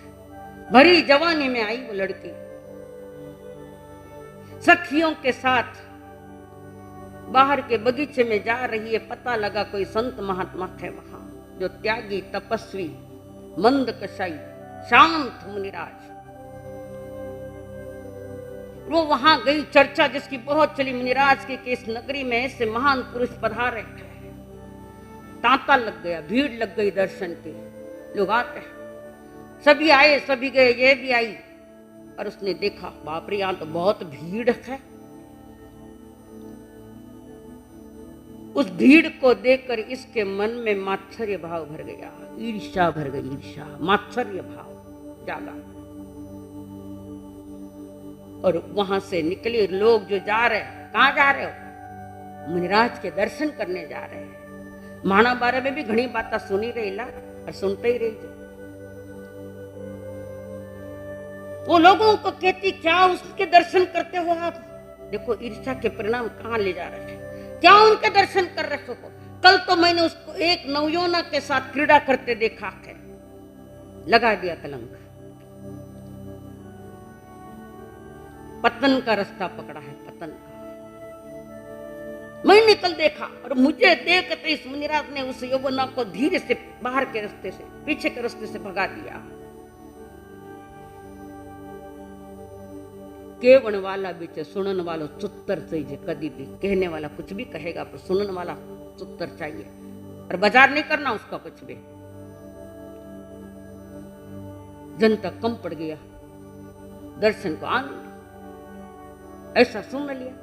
भरी जवानी में आई वो लड़की। सखियों के साथ बाहर के बगीचे में जा रही है, पता लगा कोई संत महात्मा थे वहां, जो त्यागी तपस्वी मंद कसाई शांत मुनिराज। वो वहां गई, चर्चा जिसकी बहुत चली मुनिराज की कि इस नगरी में ऐसे महान पुरुष पधारे। तांता लग गया, भीड़ लग गई दर्शन की, लोग आते हैं, सभी आए सभी गए, ये भी आई। और उसने देखा, बाप रे यहां तो बहुत भीड़ है। उस भीड़ को देखकर इसके मन में मात्सर्य भाव भर गया, ईर्ष्या भर गई, ईर्ष्या मात्सर्य भाव जागा। और वहां से निकले लोग जो जा रहे, कहां जा रहे हो? मुनिराज के दर्शन करने जा रहे हैं। माना बारे में भी घनी बात सुनी रही ला और सुनते ही रही। वो लोगों को कहती, क्या उसके दर्शन करते हो आप? देखो ईर्ष्या के परिणाम कहां ले जा रहे हैं। क्या उनके दर्शन कर रहे हो? कल तो मैंने उसको एक नवयौवना के साथ क्रीड़ा करते देखा है। लगा दिया कलंक, पतन का रास्ता पकड़ा है, पतन का। मैंने कल देखा और मुझे देखते इस मुनिराज ने उस यौवना को धीरे से बाहर के रास्ते से, पीछे के रास्ते से भगा दिया। केवण वाला बीच सुनन वालो चुत्तर चाहिए। कभी भी कहने वाला कुछ भी कहेगा, पर सुनन वाला चुत्तर चाहिए, और बाजार नहीं करना उसका कुछ भी। जनता कम पड़ गया, दर्शन को आनंद ऐसा सुन लिया।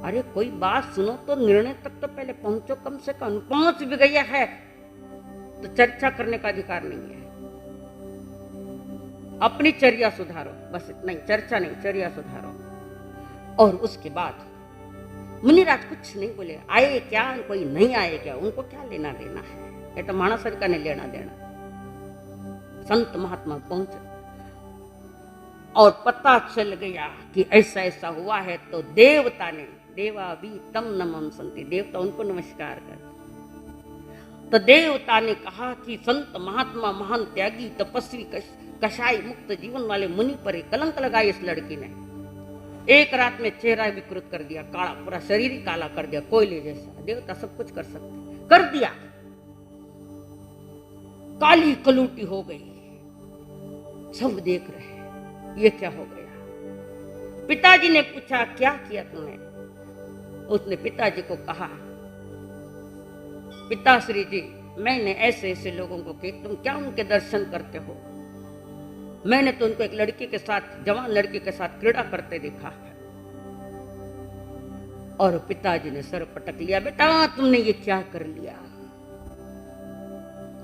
अरे कोई बात सुनो तो निर्णय तक तो पहले पहुंचो, कम से कम। पहुंच भी गया है तो चर्चा करने का अधिकार नहीं है। अपनी चर्या सुधारो, बस इतना ही, चर्चा नहीं, चर्या सुधारो। और उसके बाद मुनिराज कुछ नहीं बोले। आए क्या, कोई नहीं आए क्या, उनको क्या लेना देना है, ये तो मानस का नहीं लेना देना। संत महात्मा पहुंचे और पता चल गया कि ऐसा ऐसा हुआ है। तो देवता ने, देवा भी तम नमन संति, देवता उनको नमस्कार कर। तो देवता ने कहा कि संत महात्मा महान त्यागी तपस्वी कषाय मुक्त जीवन वाले मुनि पर कलंक लगाई इस लड़की ने। एक रात में चेहरा विकृत कर दिया, काला, पूरा शरीर ही काला कर दिया, कोयले जैसा। देवता सब कुछ कर सकते, कर दिया। काली कलूटी हो गई, सब देख रहे, ये क्या हो गया। पिताजी ने पूछा, क्या किया तूने? उसने पिताजी को कहा, पिताश्री जी, मैंने ऐसे ऐसे लोगों को कि तुम क्या उनके दर्शन करते हो? मैंने तो उनको एक लड़की के साथ, जवान लड़की के साथ क्रीड़ा करते देखा है। और पिताजी ने सर पटक लिया, बेटा तुमने ये क्या कर लिया?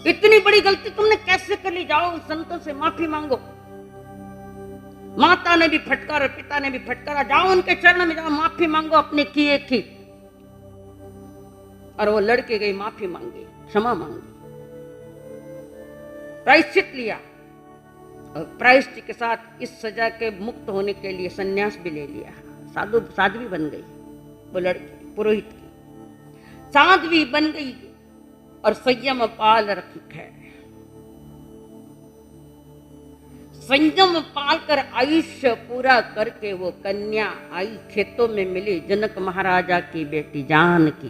इतनी बड़ी गलती तुमने कैसे कर ली? जाओ संतों से माफी मांगो। माता ने भी फटकारा, पिता ने भी फटकारा, जाओ उनके चरण में जाओ, माफी मांगो अपने किए की। और वो लड़के गई, माफी मांगी, क्षमा मांगी, प्रायश्चित लिया। और प्रायश्चित के साथ इस सजा के मुक्त होने के लिए संन्यास भी ले लिया। साध्वी बन गई वो लड़की, पुरोहित की साध्वी बन गई और संयम पाल रखी है। संयम पाल कर आयुष्य पूरा करके वो कन्या आई। खेतों में मिली जनक महाराजा की बेटी जानकी।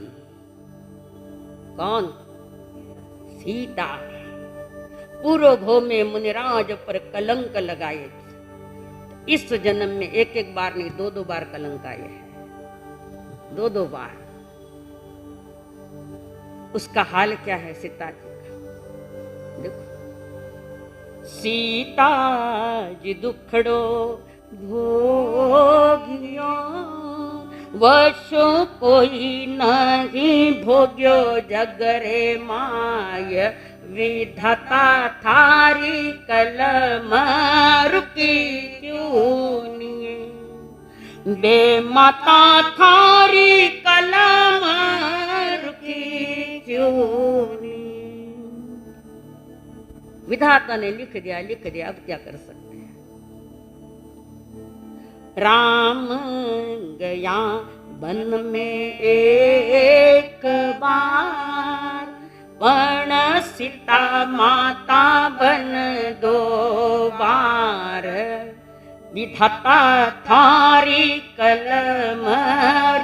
कौन? सीता। पूर्व भो में मुनिराज पर कलंक लगाए। इस जन्म में एक एक बार नहीं, दो दो बार कलंक आए हैं, दो दो बार। उसका हाल क्या है सीता जी का? देखो, सीता जी दुखड़ो भोगियो, वशो कोई नहीं भोग्यो, जगरे माय विधाता थारी कलम रुकी क्यों नहीं। बे माता थारी कलम रुकी क्यों नी। विधाता ने लिख दिया, अब क्या कर सकते हैं। राम गया वन में एक बार, पण सीता माता बन दो बार। विधाता थारी कलम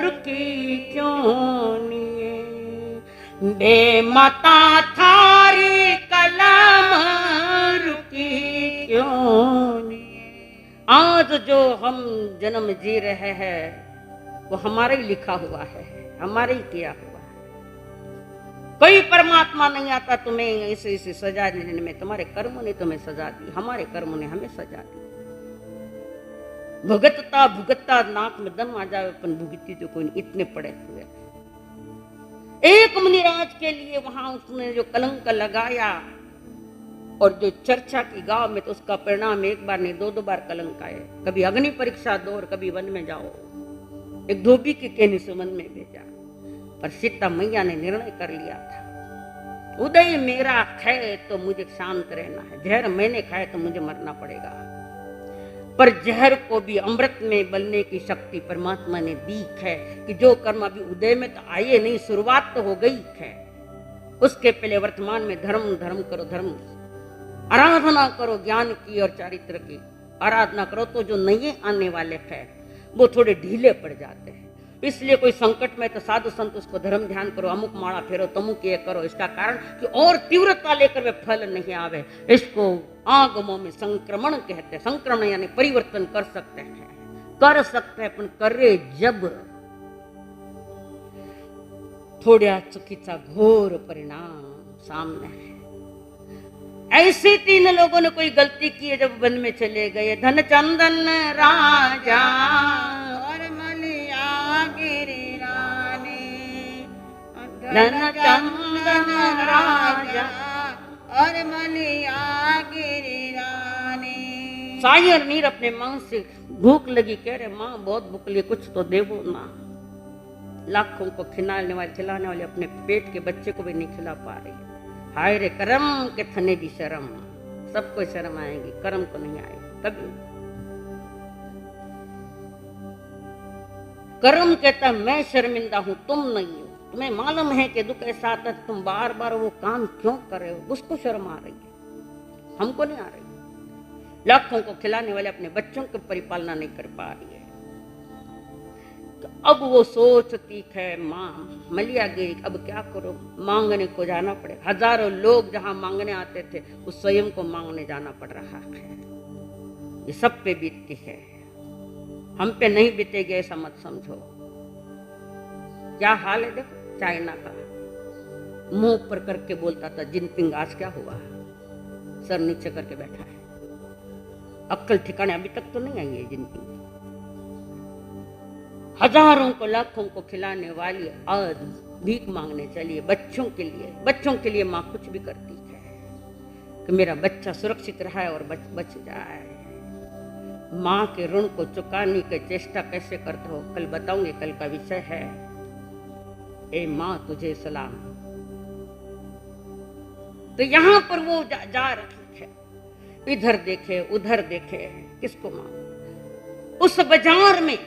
रुकी क्यों नी। बे माता थारी कलम रुकी क्यों नी। आज जो हम जन्म जी रहे हैं वो हमारे ही लिखा हुआ है, हमारे ही किया हुआ है। कोई परमात्मा नहीं आता तुम्हें ऐसे ऐसे सजा देने में। तुम्हारे कर्मों ने तुम्हें सजा दी, हमारे कर्मों ने हमें सजा दी। भुगतता भुगतता नाक में दम आ जाए, अपन भुगती तो कोई इतने पड़े हुए। एक मुनिराज के लिए वहां उसने जो कलंक लगाया और जो चर्चा की गांव में, तो उसका परिणाम एक बार नहीं 2-2 बार कलंक आए। कभी अग्नि परीक्षा दो और कभी वन में जाओ। एक धोबी के कहने से वन में भेजा, पर सीता मैया ने निर्णय कर लिया था, उदय मेरा खाए तो मुझे शांत रहना है, जहर मैंने खाए तो मुझे मरना पड़ेगा। पर जहर को भी अमृत में बलने की शक्ति परमात्मा ने दी है कि जो कर्म अभी उदय में तो आए नहीं, शुरुआत तो हो गई है। उसके पहले वर्तमान में धर्म धर्म करो, धर्म आराधना करो, ज्ञान की और चारित्र की आराधना करो। तो जो नए आने वाले हैं वो थोड़े ढीले पड़ जाते हैं। इसलिए कोई संकट में तो साधु संत उसको धर्म ध्यान करो, अमुक माला फेरो, तमुक ये करो। इसका कारण कि और तीव्रता लेकर वे फल नहीं आवे। इसको आगमों में संक्रमण कहते हैं। संक्रमण यानी परिवर्तन कर सकते हैं, पण करे जब थोड्या चुकीचा घोर परिणाम सामने है। ऐसे 3 लोगों ने कोई गलती की है जब वन में चले गए। धन चंदन राजा और मलिया गिरी रानी। धन चंदन राजा और मलिया गिरी रानी। सायर नीर अपने मां से भूख लगी, कह रहे मां बहुत भूख लगी, कुछ तो देवो ना। लाखों को खिलाने वाले अपने पेट के बच्चे को भी नहीं खिला पा रही। हाय रे कर्म के थने भी शर्म। सबको शर्म आएगी, कर्म को नहीं आएगी कभी। कर्म कहता मैं शर्मिंदा हूं, तुम नहीं हो। तुम्हें मालूम है कि दुख ऐसा आता है, तुम बार बार वो काम क्यों कर रहे हो। उसको शर्म आ रही है, हमको नहीं आ रही। लाखों को खिलाने वाले अपने बच्चों की परिपालना नहीं कर पा रही है। तो अब वो सोचती है माँ मलिया गई, अब क्या करो, मांगने को जाना पड़े। हजारों लोग जहां मांगने आते थे वो स्वयं को मांगने जाना पड़ रहा है। ये सब पे बीतती है, हम पे नहीं बीतेगी ऐसा मत समझो। क्या हाल है देखो चाइना का। मुंह ऊपर करके बोलता था जिनपिंग, आज क्या हुआ, सर नीचे करके बैठा है। अक्ल ठिकाने अभी तक तो नहीं आई है जिनपिंग। हजारों को लाखों को खिलाने वाली आज भीख मांगने चलिए बच्चों के लिए। बच्चों के लिए माँ कुछ भी करती है कि मेरा बच्चा सुरक्षित रहा और बच जाए। माँ के ऋण को चुकाने की चेष्टा कैसे करते हो कल बताऊंगे, कल का विषय है। ए माँ तुझे सलाम। तो यहाँ पर वो जा रही है, इधर देखे उधर देखे, किसको माँ। उस बाजार में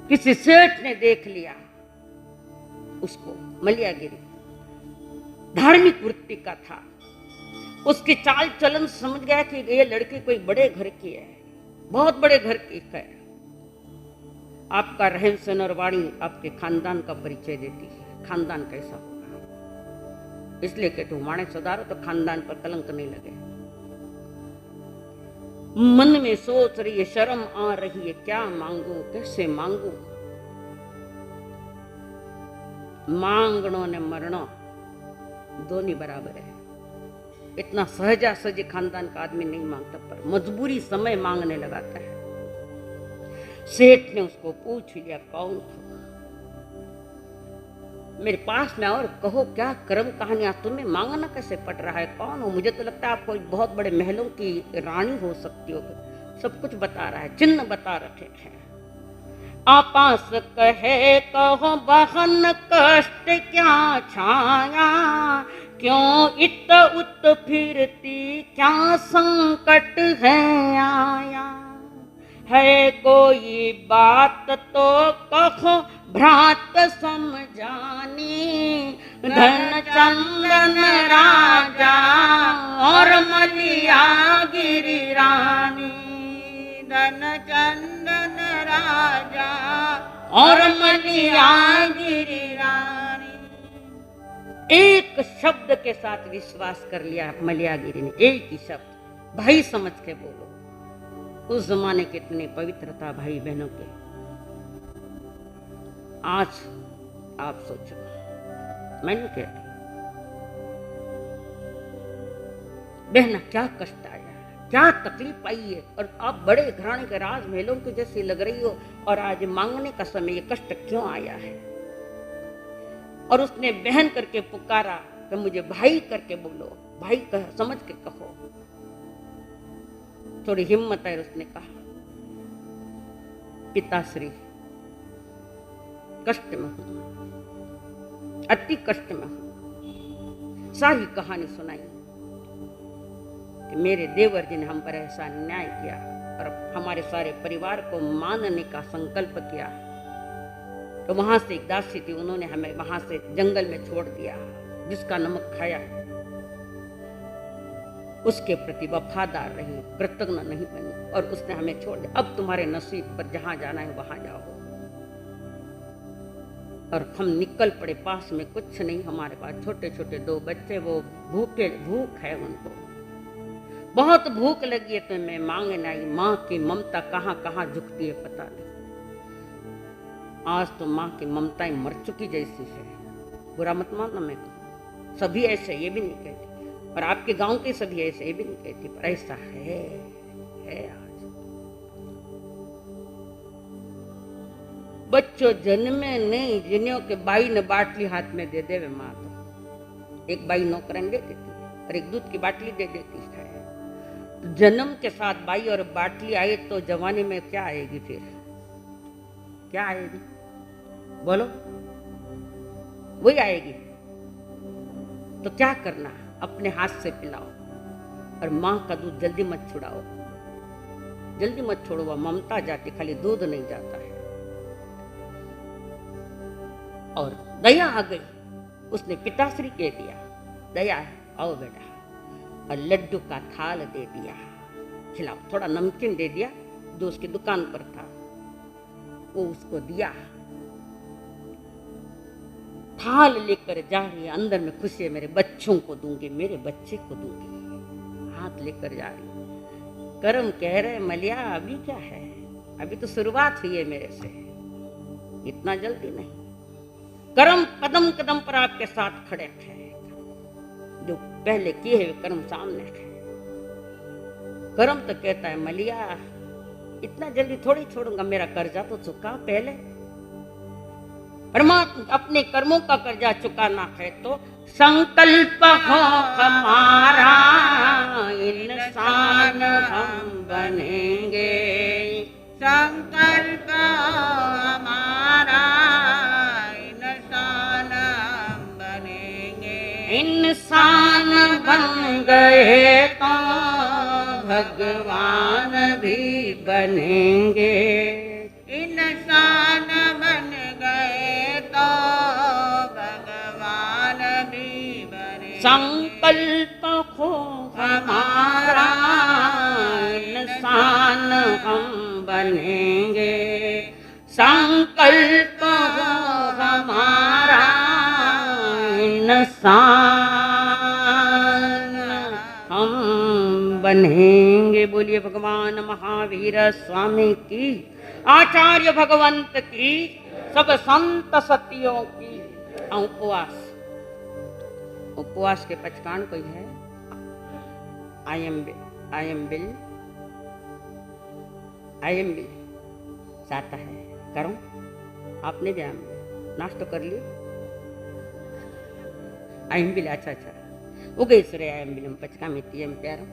किसी सेठ ने देख लिया उसको, मलियागिरी धार्मिक वृत्ति का था। उसकी चाल चलन समझ गया कि ये लड़की कोई बड़े घर की है, बहुत बड़े घर की है। आपका रहन सहन और वाणी आपके खानदान का परिचय देती है, खानदान कैसा होगा। इसलिए कि तुम वाणी सुधारो तो खानदान पर कलंक नहीं लगे। मन में सोच रही है, शर्म आ रही है, क्या मांगू कैसे मांगू। मांगनो ने मरणो दोनों बराबर है। इतना सहजा सहज खानदान का आदमी नहीं मांगता, पर मजबूरी समय मांगने लगाता है। सेठ ने उसको पूछ लिया कौन हो, मेरे पास में और कहो क्या कर्म कहानियां तुम्हें मांगना कैसे पड़ रहा है, कौन हो। मुझे तो लगता है आप कोई बहुत बड़े महलों की रानी हो सकती हो। सब कुछ बता रहा है, चिन्ह बता रखे हैं। आपास कहे कहो बहन कष्ट क्या छाया, क्यों इत उत फिरती क्या संकट है आया। है कोई बात तो कहो भ्रात समझानी, धन चंदन राजा और मलिया गिरी रानी। धन चंदन राजा और मलिया गिरी रानी। एक शब्द के साथ विश्वास कर लिया मलियागिरी ने, एक ही शब्द, भाई समझ के बोलो। उस जमाने कितनी पवित्रता भाई बहनों के। आज आप सोचो, मैं नहीं कहती बहना क्या कष्ट आया, क्या तकलीफ आई है, और आप बड़े घराने के राजमहलों के जैसी लग रही हो, और आज मांगने का समय ये कष्ट क्यों आया है। और उसने बहन करके पुकारा तो मुझे भाई करके बोलो, भाई कह समझ के कहो। थोड़ी हिम्मत है, उसने कहा पिताश्री कष्ट में हूं, अति कष्ट में हूं। सारी कहानी सुनाई कि मेरे देवर जी ने हम पर ऐसा न्याय किया और हमारे सारे परिवार को मानने का संकल्प किया। तो वहां से एक दासी थी, उन्होंने हमें वहां से जंगल में छोड़ दिया। जिसका नमक खाया उसके प्रति वफादार रही, कृतज्ञ नहीं बनी, और उसने हमें छोड़ दिया। अब तुम्हारे नसीब पर जहां जाना है वहां जाओ। और हम निकल पड़े, पास में कुछ नहीं हमारे पास, छोटे छोटे 2 बच्चे, वो भूख है उनको, बहुत भूख लगी है। तो मैं मांगने आई, माँ की ममता कहाँ कहाँ झुकती है पता नहीं। आज तो माँ की ममताएं मर चुकी जैसी है। बुरा मत मानना, मैं सभी ऐसे ये भी नहीं कहती, और आपके गांव के सभी ऐसे ये भी नहीं कहती, पर ऐसा है आज। बच्चों जन्मे नहीं, जिन्हों के बाई ने बाटली हाथ में दे देवे माँ, तो एक बाई नौकरन दे देती है और एक दूध की बाटली दे देती है। तो जन्म के साथ बाई और बाटली आई तो जवानी में क्या आएगी, फिर क्या आएगी बोलो, वही आएगी। तो क्या करना, अपने हाथ से पिलाओ, और माँ का दूध जल्दी मत छुड़ाओ, जल्दी मत छोड़ो, वह ममता जाती, खाली दूध नहीं जाता है। और दया आ गई, उसने पिताश्री कह दिया, दया है आओ बेटा, और लड्डू का थाल दे दिया, खिलाओ। थोड़ा नमकीन दे दिया जो उसकी दुकान पर था, वो उसको दिया। थाल लेकर जा रही है, अंदर में खुशी है, मेरे बच्चों को दूंगी, मेरे बच्चे को दूंगी, हाथ लेकर जा रही। करम कह रहे मलिया अभी क्या है, अभी तो शुरुआत हुई है मेरे से, इतना जल्दी नहीं। कर्म कदम कदम पर आपके साथ खड़े थे, जो पहले किए हुए कर्म सामने थे। कर्म तो कहता है मलिया इतना जल्दी थोड़ी छोड़ूंगा, मेरा कर्जा तो चुका पहले। परमात्मा अपने कर्मों का कर्जा चुकाना है तो संकल्प हो हमारा, इंसान हम बनेंगे। संकल्प हमारा, इंसान हम बनेंगे। इंसान बन गए तो भगवान भी बनेंगे। इंसान बन गए तो भगवान भी बनेंगे। संकल्प हो हमारा, इंसान हम बनेंगे। संकल्प हो हमारा, इंसान हम बनेंगे। बोलिए भगवान महावीर स्वामी की, आचार्य भगवंत की, सब संत सतियों की। उपवास, उपवास के पचकान कोई है? आई एम बिल चाहता है करूं? आपने भी नाश्ता कर लिया? आई एम बिल, अच्छा उगे सुरे आयम बिलम पचका मिट्टी प्यारम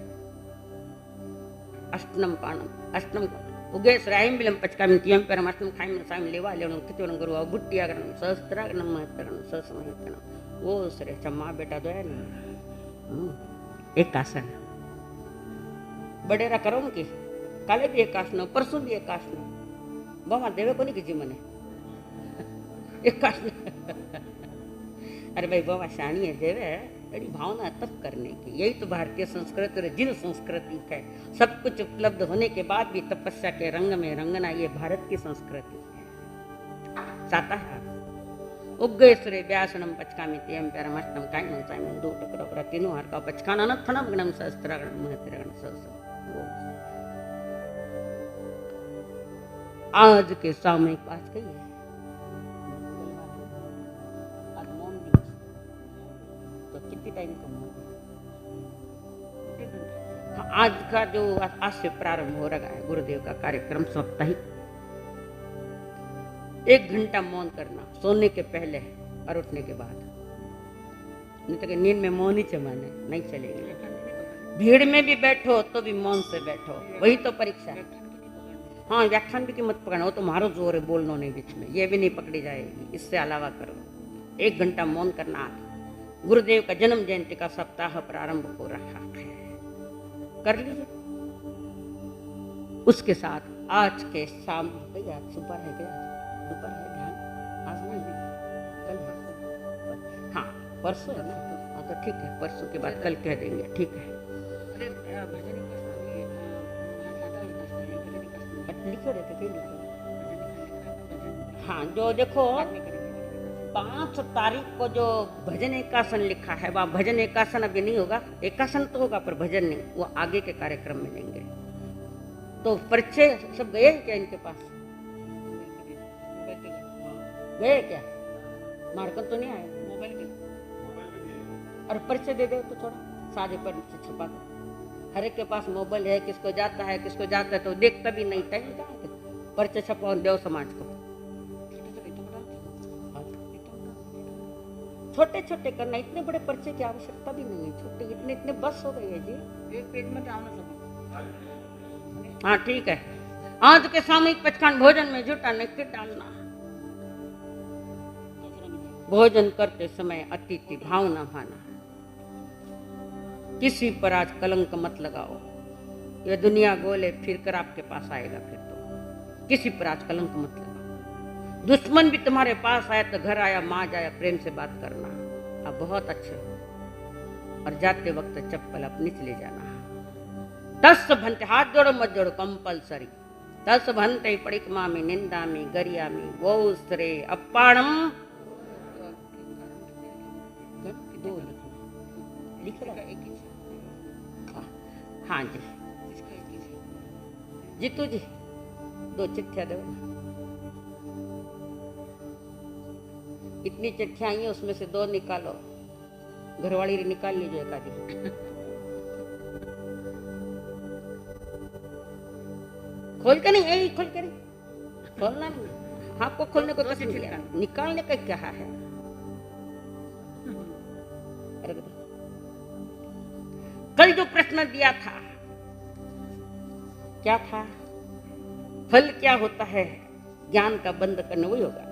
अष्टनम पाणम अष्टनम उगेश रायम बिलम पचकामी तियम परमात्म खाइम साइम लेवा लेणो कितवन गुरु बुट्टियागरण सहस्त्रागणम महत्तगणम सहस्रमहितगणम वो सरे चम्मा बेटा दो है ना एक आसन बडेरा करो की काले भी एक आसन परसों भी एक आसन बाबा देवे को नहीं कीजिए मने एक आसन अरे भाई बाबा शानी है देवे बड़ी भावना तब करने की। यही तो भारतीय संस्कृति और जिन संस्कृति है सब कुछ उपलब्ध होने के बाद भी तपस्या के रंग में रंगना, ये भारत की संस्कृति है। साता है उग्गे सुरे व्यासनम पचकामी तेम परमष्टम कायम साइम दो टकरो पर तीनों हर का पचकाना न थनम गणम सहस्त्रगण महत्रगण सहस्र। आज के सामयिक बात कही है तो कितनी टाइम कम हो, आज का जो आज से प्रारंभ हो रहा है गुरुदेव का कार्यक्रम साप्ताहिक 1 घंटा मौन करना सोने के पहले और उठने के बाद। नहीं तो नींद में मौन ही चमाने नहीं चलेगी। भीड़ में भी बैठो तो भी मौन से बैठो, वही तो परीक्षा है। हाँ व्याख्यान भी की मत पकड़ना, वो तो मारो जोर है बोलना नहीं बीच में, ये भी नहीं पकड़ी जाएगी। इससे अलावा करो 1 घंटा मौन करना। गुरुदेव का जन्म जयंती का सप्ताह प्रारंभ हो रहा है, कर लीजिए। उसके साथ आज के शाम भैया सुबह है क्या दोपहर है ध्यान आज नहीं कल हाँ परसों है ना, हाँ तो ठीक है परसों के बाद कल कह देंगे, ठीक है। लिखे रहते थे हाँ जो देखो 5 तारीख को जो भजन एकासन लिखा है वह भजन एकासन अभी नहीं होगा, एकासन तो होगा पर भजन नहीं, वो आगे के कार्यक्रम में लेंगे। तो परिचय सब गए क्या इनके पास? गए क्या? मार्कन तो नहीं आया मोबाइल के, और परिचय दे दो तो थोड़ा साझे पर छुपा दो। हर एक के पास मोबाइल है, किसको जाता है तो देखता भी नहीं टाइम कहाँ परिचय छपाओ देव समाज को। छोटे छोटे करना, इतने बड़े परिचय की आवश्यकता भी नहीं है, छोटे इतने इतने बस हो गए है जी, 1 पेज में डालना सब। हाँ ठीक है। आज के सामूहिक पचकान भोजन में जुटा नहीं डालना। भोजन करते समय अतिथि भावना भाना, किसी पर आज कलंक मत लगाओ, ये दुनिया गोले फिर कर आपके पास आएगा। फिर तो किसी पर आज कलंक मत लगाओ। दुश्मन भी तुम्हारे पास आया तो घर आया माँ जाया प्रेम से बात करना, आप बहुत अच्छे हो। और जाते वक्त चप्पल अपनी से ले जाना। 10 भंते हाथ जोड़ो मत जोड़ो कंपलसरी। 10 भंते परिक्रमा में निंदा में गरिया में वो श्रे अपाणम दो लिख रहा है। हाँ जी जीतू जी 2 चिट्ठियां दो। इतनी चिट्ठियां आई हैं उसमें से 2 निकालो, घरवाली निकाल लीजिए एक आधी। खोल के नहीं, यही खोल के नहीं, खोलना नहीं, आपको खोलने को तो निकालने का क्या है। कल जो प्रश्न दिया था क्या था? फल क्या होता है ज्ञान का बंद करना, वही होगा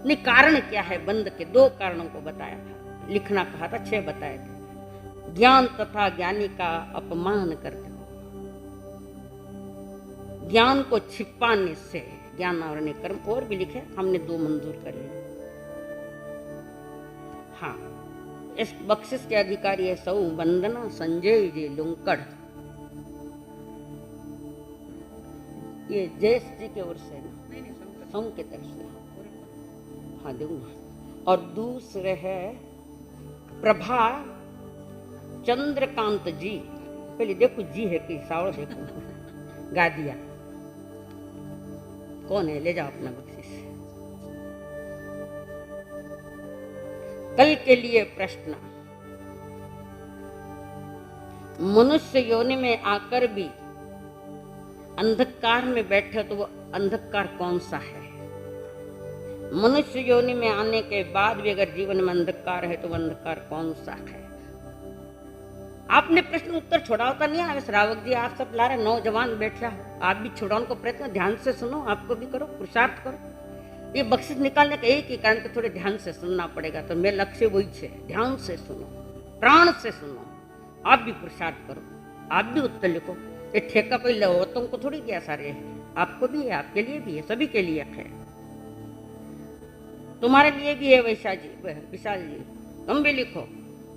नहीं। कारण क्या है बंद के? 2 कारणों को बताया था, लिखना कहा था 6 बताए थे। ज्ञान तथा ज्ञानी का अपमान करते हो, ज्ञान को छिपाने से ज्ञान आवरण कर्म, और भी लिखे हमने 2 मंजूर कर लिए। हाँ इस बख्शिश के अधिकारी है सौ वंदना संजय जी लुंकड़, ये जयेश जी के ओर से ना सौ के तरफ से, हाँ दूंगा। और दूसरे है प्रभा चंद्रकांत जी, पहले देखो जी है कि सावड़ देखो गा दिया, कौन है ले जाओ अपना बख्शिश। कल के लिए प्रश्न, मनुष्य योनि में आकर भी अंधकार में बैठे तो वो अंधकार कौन सा है? मनुष्य योनि में आने के बाद भी अगर जीवन में अंधकार है तो वो अंधकार कौन सा है? आपने प्रश्न उत्तर छुड़ावता नहीं है श्रावक जी, आप सब ला रहे नौजवान बैठा हो, आप भी छुड़ाने को प्रयत्न ध्यान से सुनो, आपको भी करो, पुरुषार्थ करो। ये बख्शिश निकालने का एक ही कारण तो थोड़े ध्यान से सुनना पड़ेगा, तो मेरा लक्ष्य वही है, ध्यान से सुनो, प्राण से सुनो। आप भी पुरुषार्थ करो, आप भी उत्तर लिखो। ये ठेका कोई लौतों को थोड़ी दिया सारे है, आपको भी है, आपके लिए भी है, सभी के लिए है, तुम्हारे लिए भी है। वैशा जी, विशाल जी, तुम भी लिखो,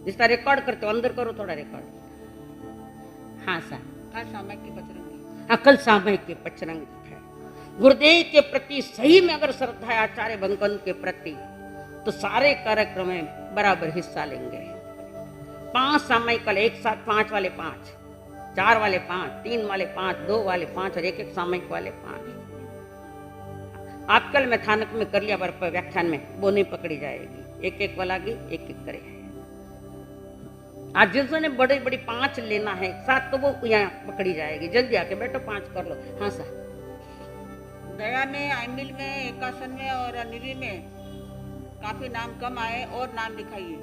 जिसका रिकॉर्ड करते हो अंदर करो थोड़ा रिकॉर्ड। हाँ सर, कल सामयिक की बजरंगी, हाँ कल सामयिक के बजरंगी है। गुरुदेव के प्रति सही में अगर श्रद्धा है आचार्य भगवंत के प्रति, तो सारे कार्यक्रम में बराबर हिस्सा लेंगे। 5 सामयिक वाले एक साथ, 5 वाले 5, 4 वाले 5, 3 वाले 5, 2 वाले 5 और एक सामयिक वाले 5। आप कल मैं थानक में कर लिया, पर व्याख्यान में वो नहीं पकड़ी जाएगी, एक वाला की एक करे। आज जिनसे बड़ी बड़ी 5 लेना है एक साथ, तो वो यहाँ पकड़ी जाएगी। जल्दी आके बैठो, 5 कर लो। हाँ सर, दया में, आइमिल में, एकासन में और निधि में काफी नाम कम आए और नाम लिखाइए।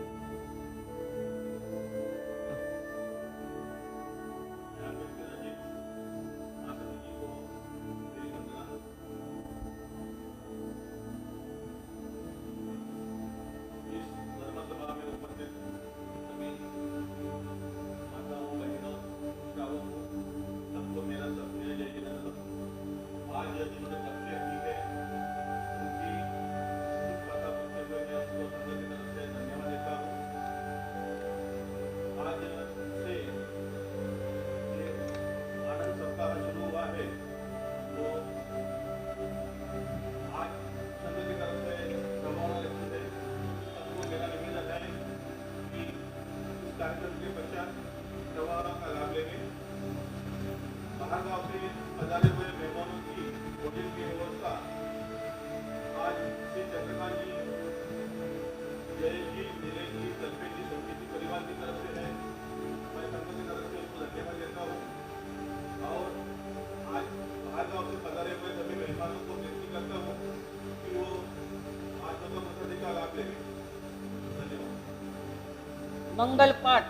मंगल पाठ।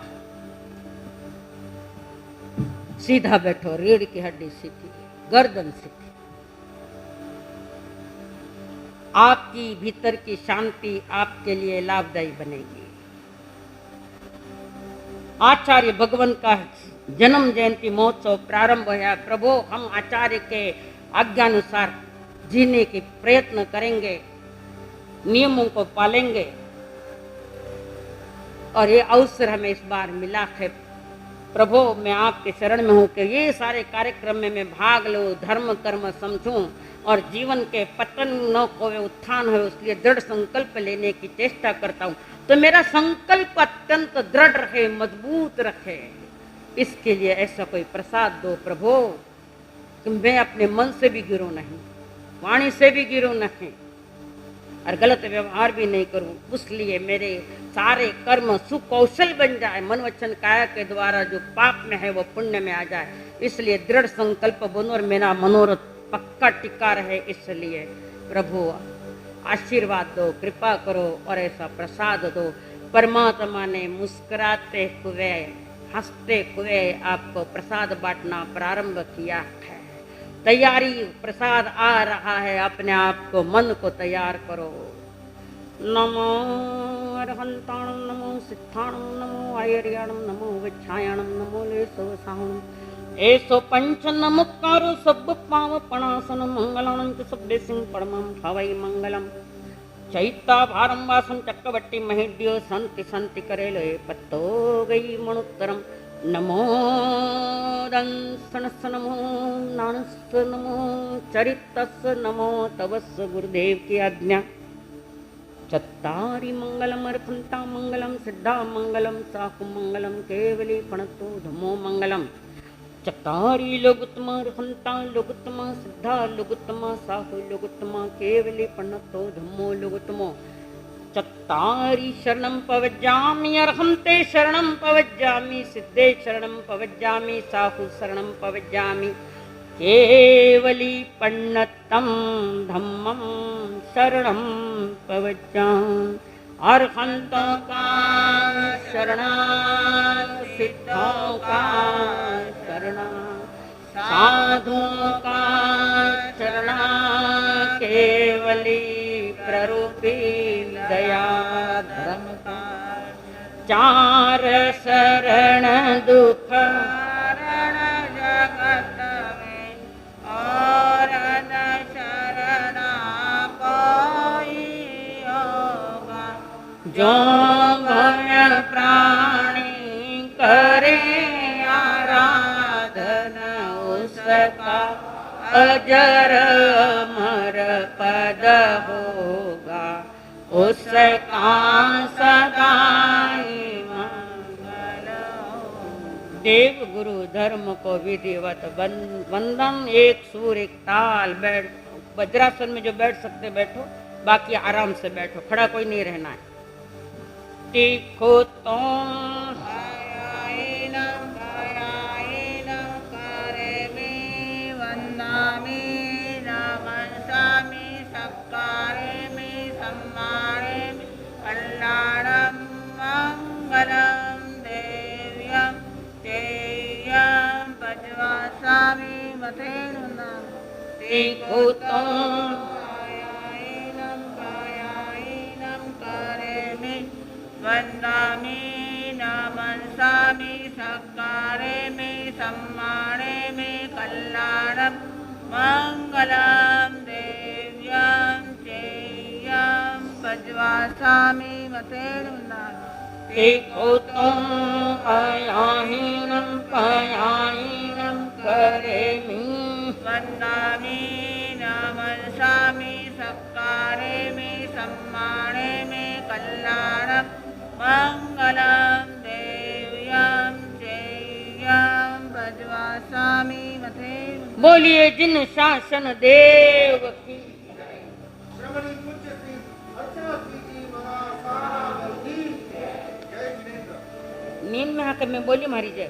सीधा बैठो, रीढ़ की हड्डी सीधी, गर्दन सीधी। आपकी भीतर की शांति आपके लिए लाभदायी बनेगी। आचार्य भगवान का जन्म जयंती महोत्सव प्रारंभ है। प्रभु, हम आचार्य के आज्ञानुसार जीने की प्रयत्न करेंगे, नियमों को पालेंगे, और ये अवसर हमें इस बार मिला है। प्रभु, मैं आपके शरण में हूँ कि ये सारे कार्यक्रम में मैं भाग लूँ, धर्म कर्म समझूं और जीवन के पतन न होवे उत्थान हो, इसलिए दृढ़ संकल्प लेने की चेष्टा करता हूँ। तो मेरा संकल्प अत्यंत दृढ़ रहे, मजबूत रहे, इसके लिए ऐसा कोई प्रसाद दो प्रभु कि मैं अपने मन से भी गिरूं नहीं, वाणी से भी गिरूं नहीं और गलत व्यवहार भी नहीं करूं। इसलिए मेरे सारे कर्म सुकौशल बन जाए, मन वचन काया के द्वारा जो पाप में है वो पुण्य में आ जाए। इसलिए दृढ़ संकल्प बनो और मेरा मनोरथ पक्का टिका रहे। इसलिए प्रभु आशीर्वाद दो, कृपा करो और ऐसा प्रसाद दो। परमात्मा ने मुस्कुराते हुए, हंसते हुए आपको प्रसाद बांटना प्रारंभ किया है। तैयारी, प्रसाद आ रहा है, अपने आप को, मन को तैयार करो। नमो अरहंताणं, नमो सिद्धाणं, नमो आयर्याणं, नमो विच्छायाणं, नमो लेसोसाहणं। एसो पंच नमस्कारो सब पावपणासन मंगलानं च सब्बे सिंह परमं भवै मंगलम। चैता भारम वासम चक्रवर्ती महिड्यो संति संति करेले पत्तो गई मणुत्तरम। नमो दंसनस, नमो नानस, नमो चरितस, नमो तवस गुरुदेव की आज्ञा। चत्तारि मंगलम अर्पणता मंगलम, सिद्धा मंगलम, साहु मंगलम, केवली फणतो धमो मंगलम। चत्तारि लोगुत्तमा अर्पणता लोगुत्तमा, सिद्धा लोगुत्तमा, साहु लोगुत्तमा, केवली फणतो धमो लोगुत्तमो। चत्तारि शरणं पवज्जामि, अर्हन्ते शरणं पवज्जामि, सिद्धे शरणं पवज्जामि, साहु शरणं पवज्जामि, केवली पन्नतं धम्मं शरणं पवज्जामि। अर्हन्तो का शरणं सिद्धों का शरणा, साधुओं का चरणा, केवली प्ररूपी दया धर्म का, चार शरण दुख हरण जगत में, और न शरणा कोई होगा। जो भय प्राणी करे आराधन, उसका अजर अमर पद होगा, उसका सदाई मंगल हो। देव गुरु धर्म को विधिवत वंदन, एक सुर एक ताल। बैठ वज्रासन में जो बैठ सकते बैठो, बाकी आराम से बैठो, खड़ा कोई नहीं रहना है। तीखो तो वंदामि नमस्सामि सत्कारे मे सम्माने मे कल्याणं मंगलं देव्यं चेयं भजवासामि मतेन पयाहीनं करेमि, वंदामि नमस्सामि सत्कारे मे सम्माने मे कल्याणं मंगलं देव्यं चेयं भजवासामि मतेन। बोलिए जिन शासन देव की। श्रवणी पूज्य श्री अर्चना जी महासारा की जय जिनेंद्र। नींद में आकर मैं बोली मारी जय।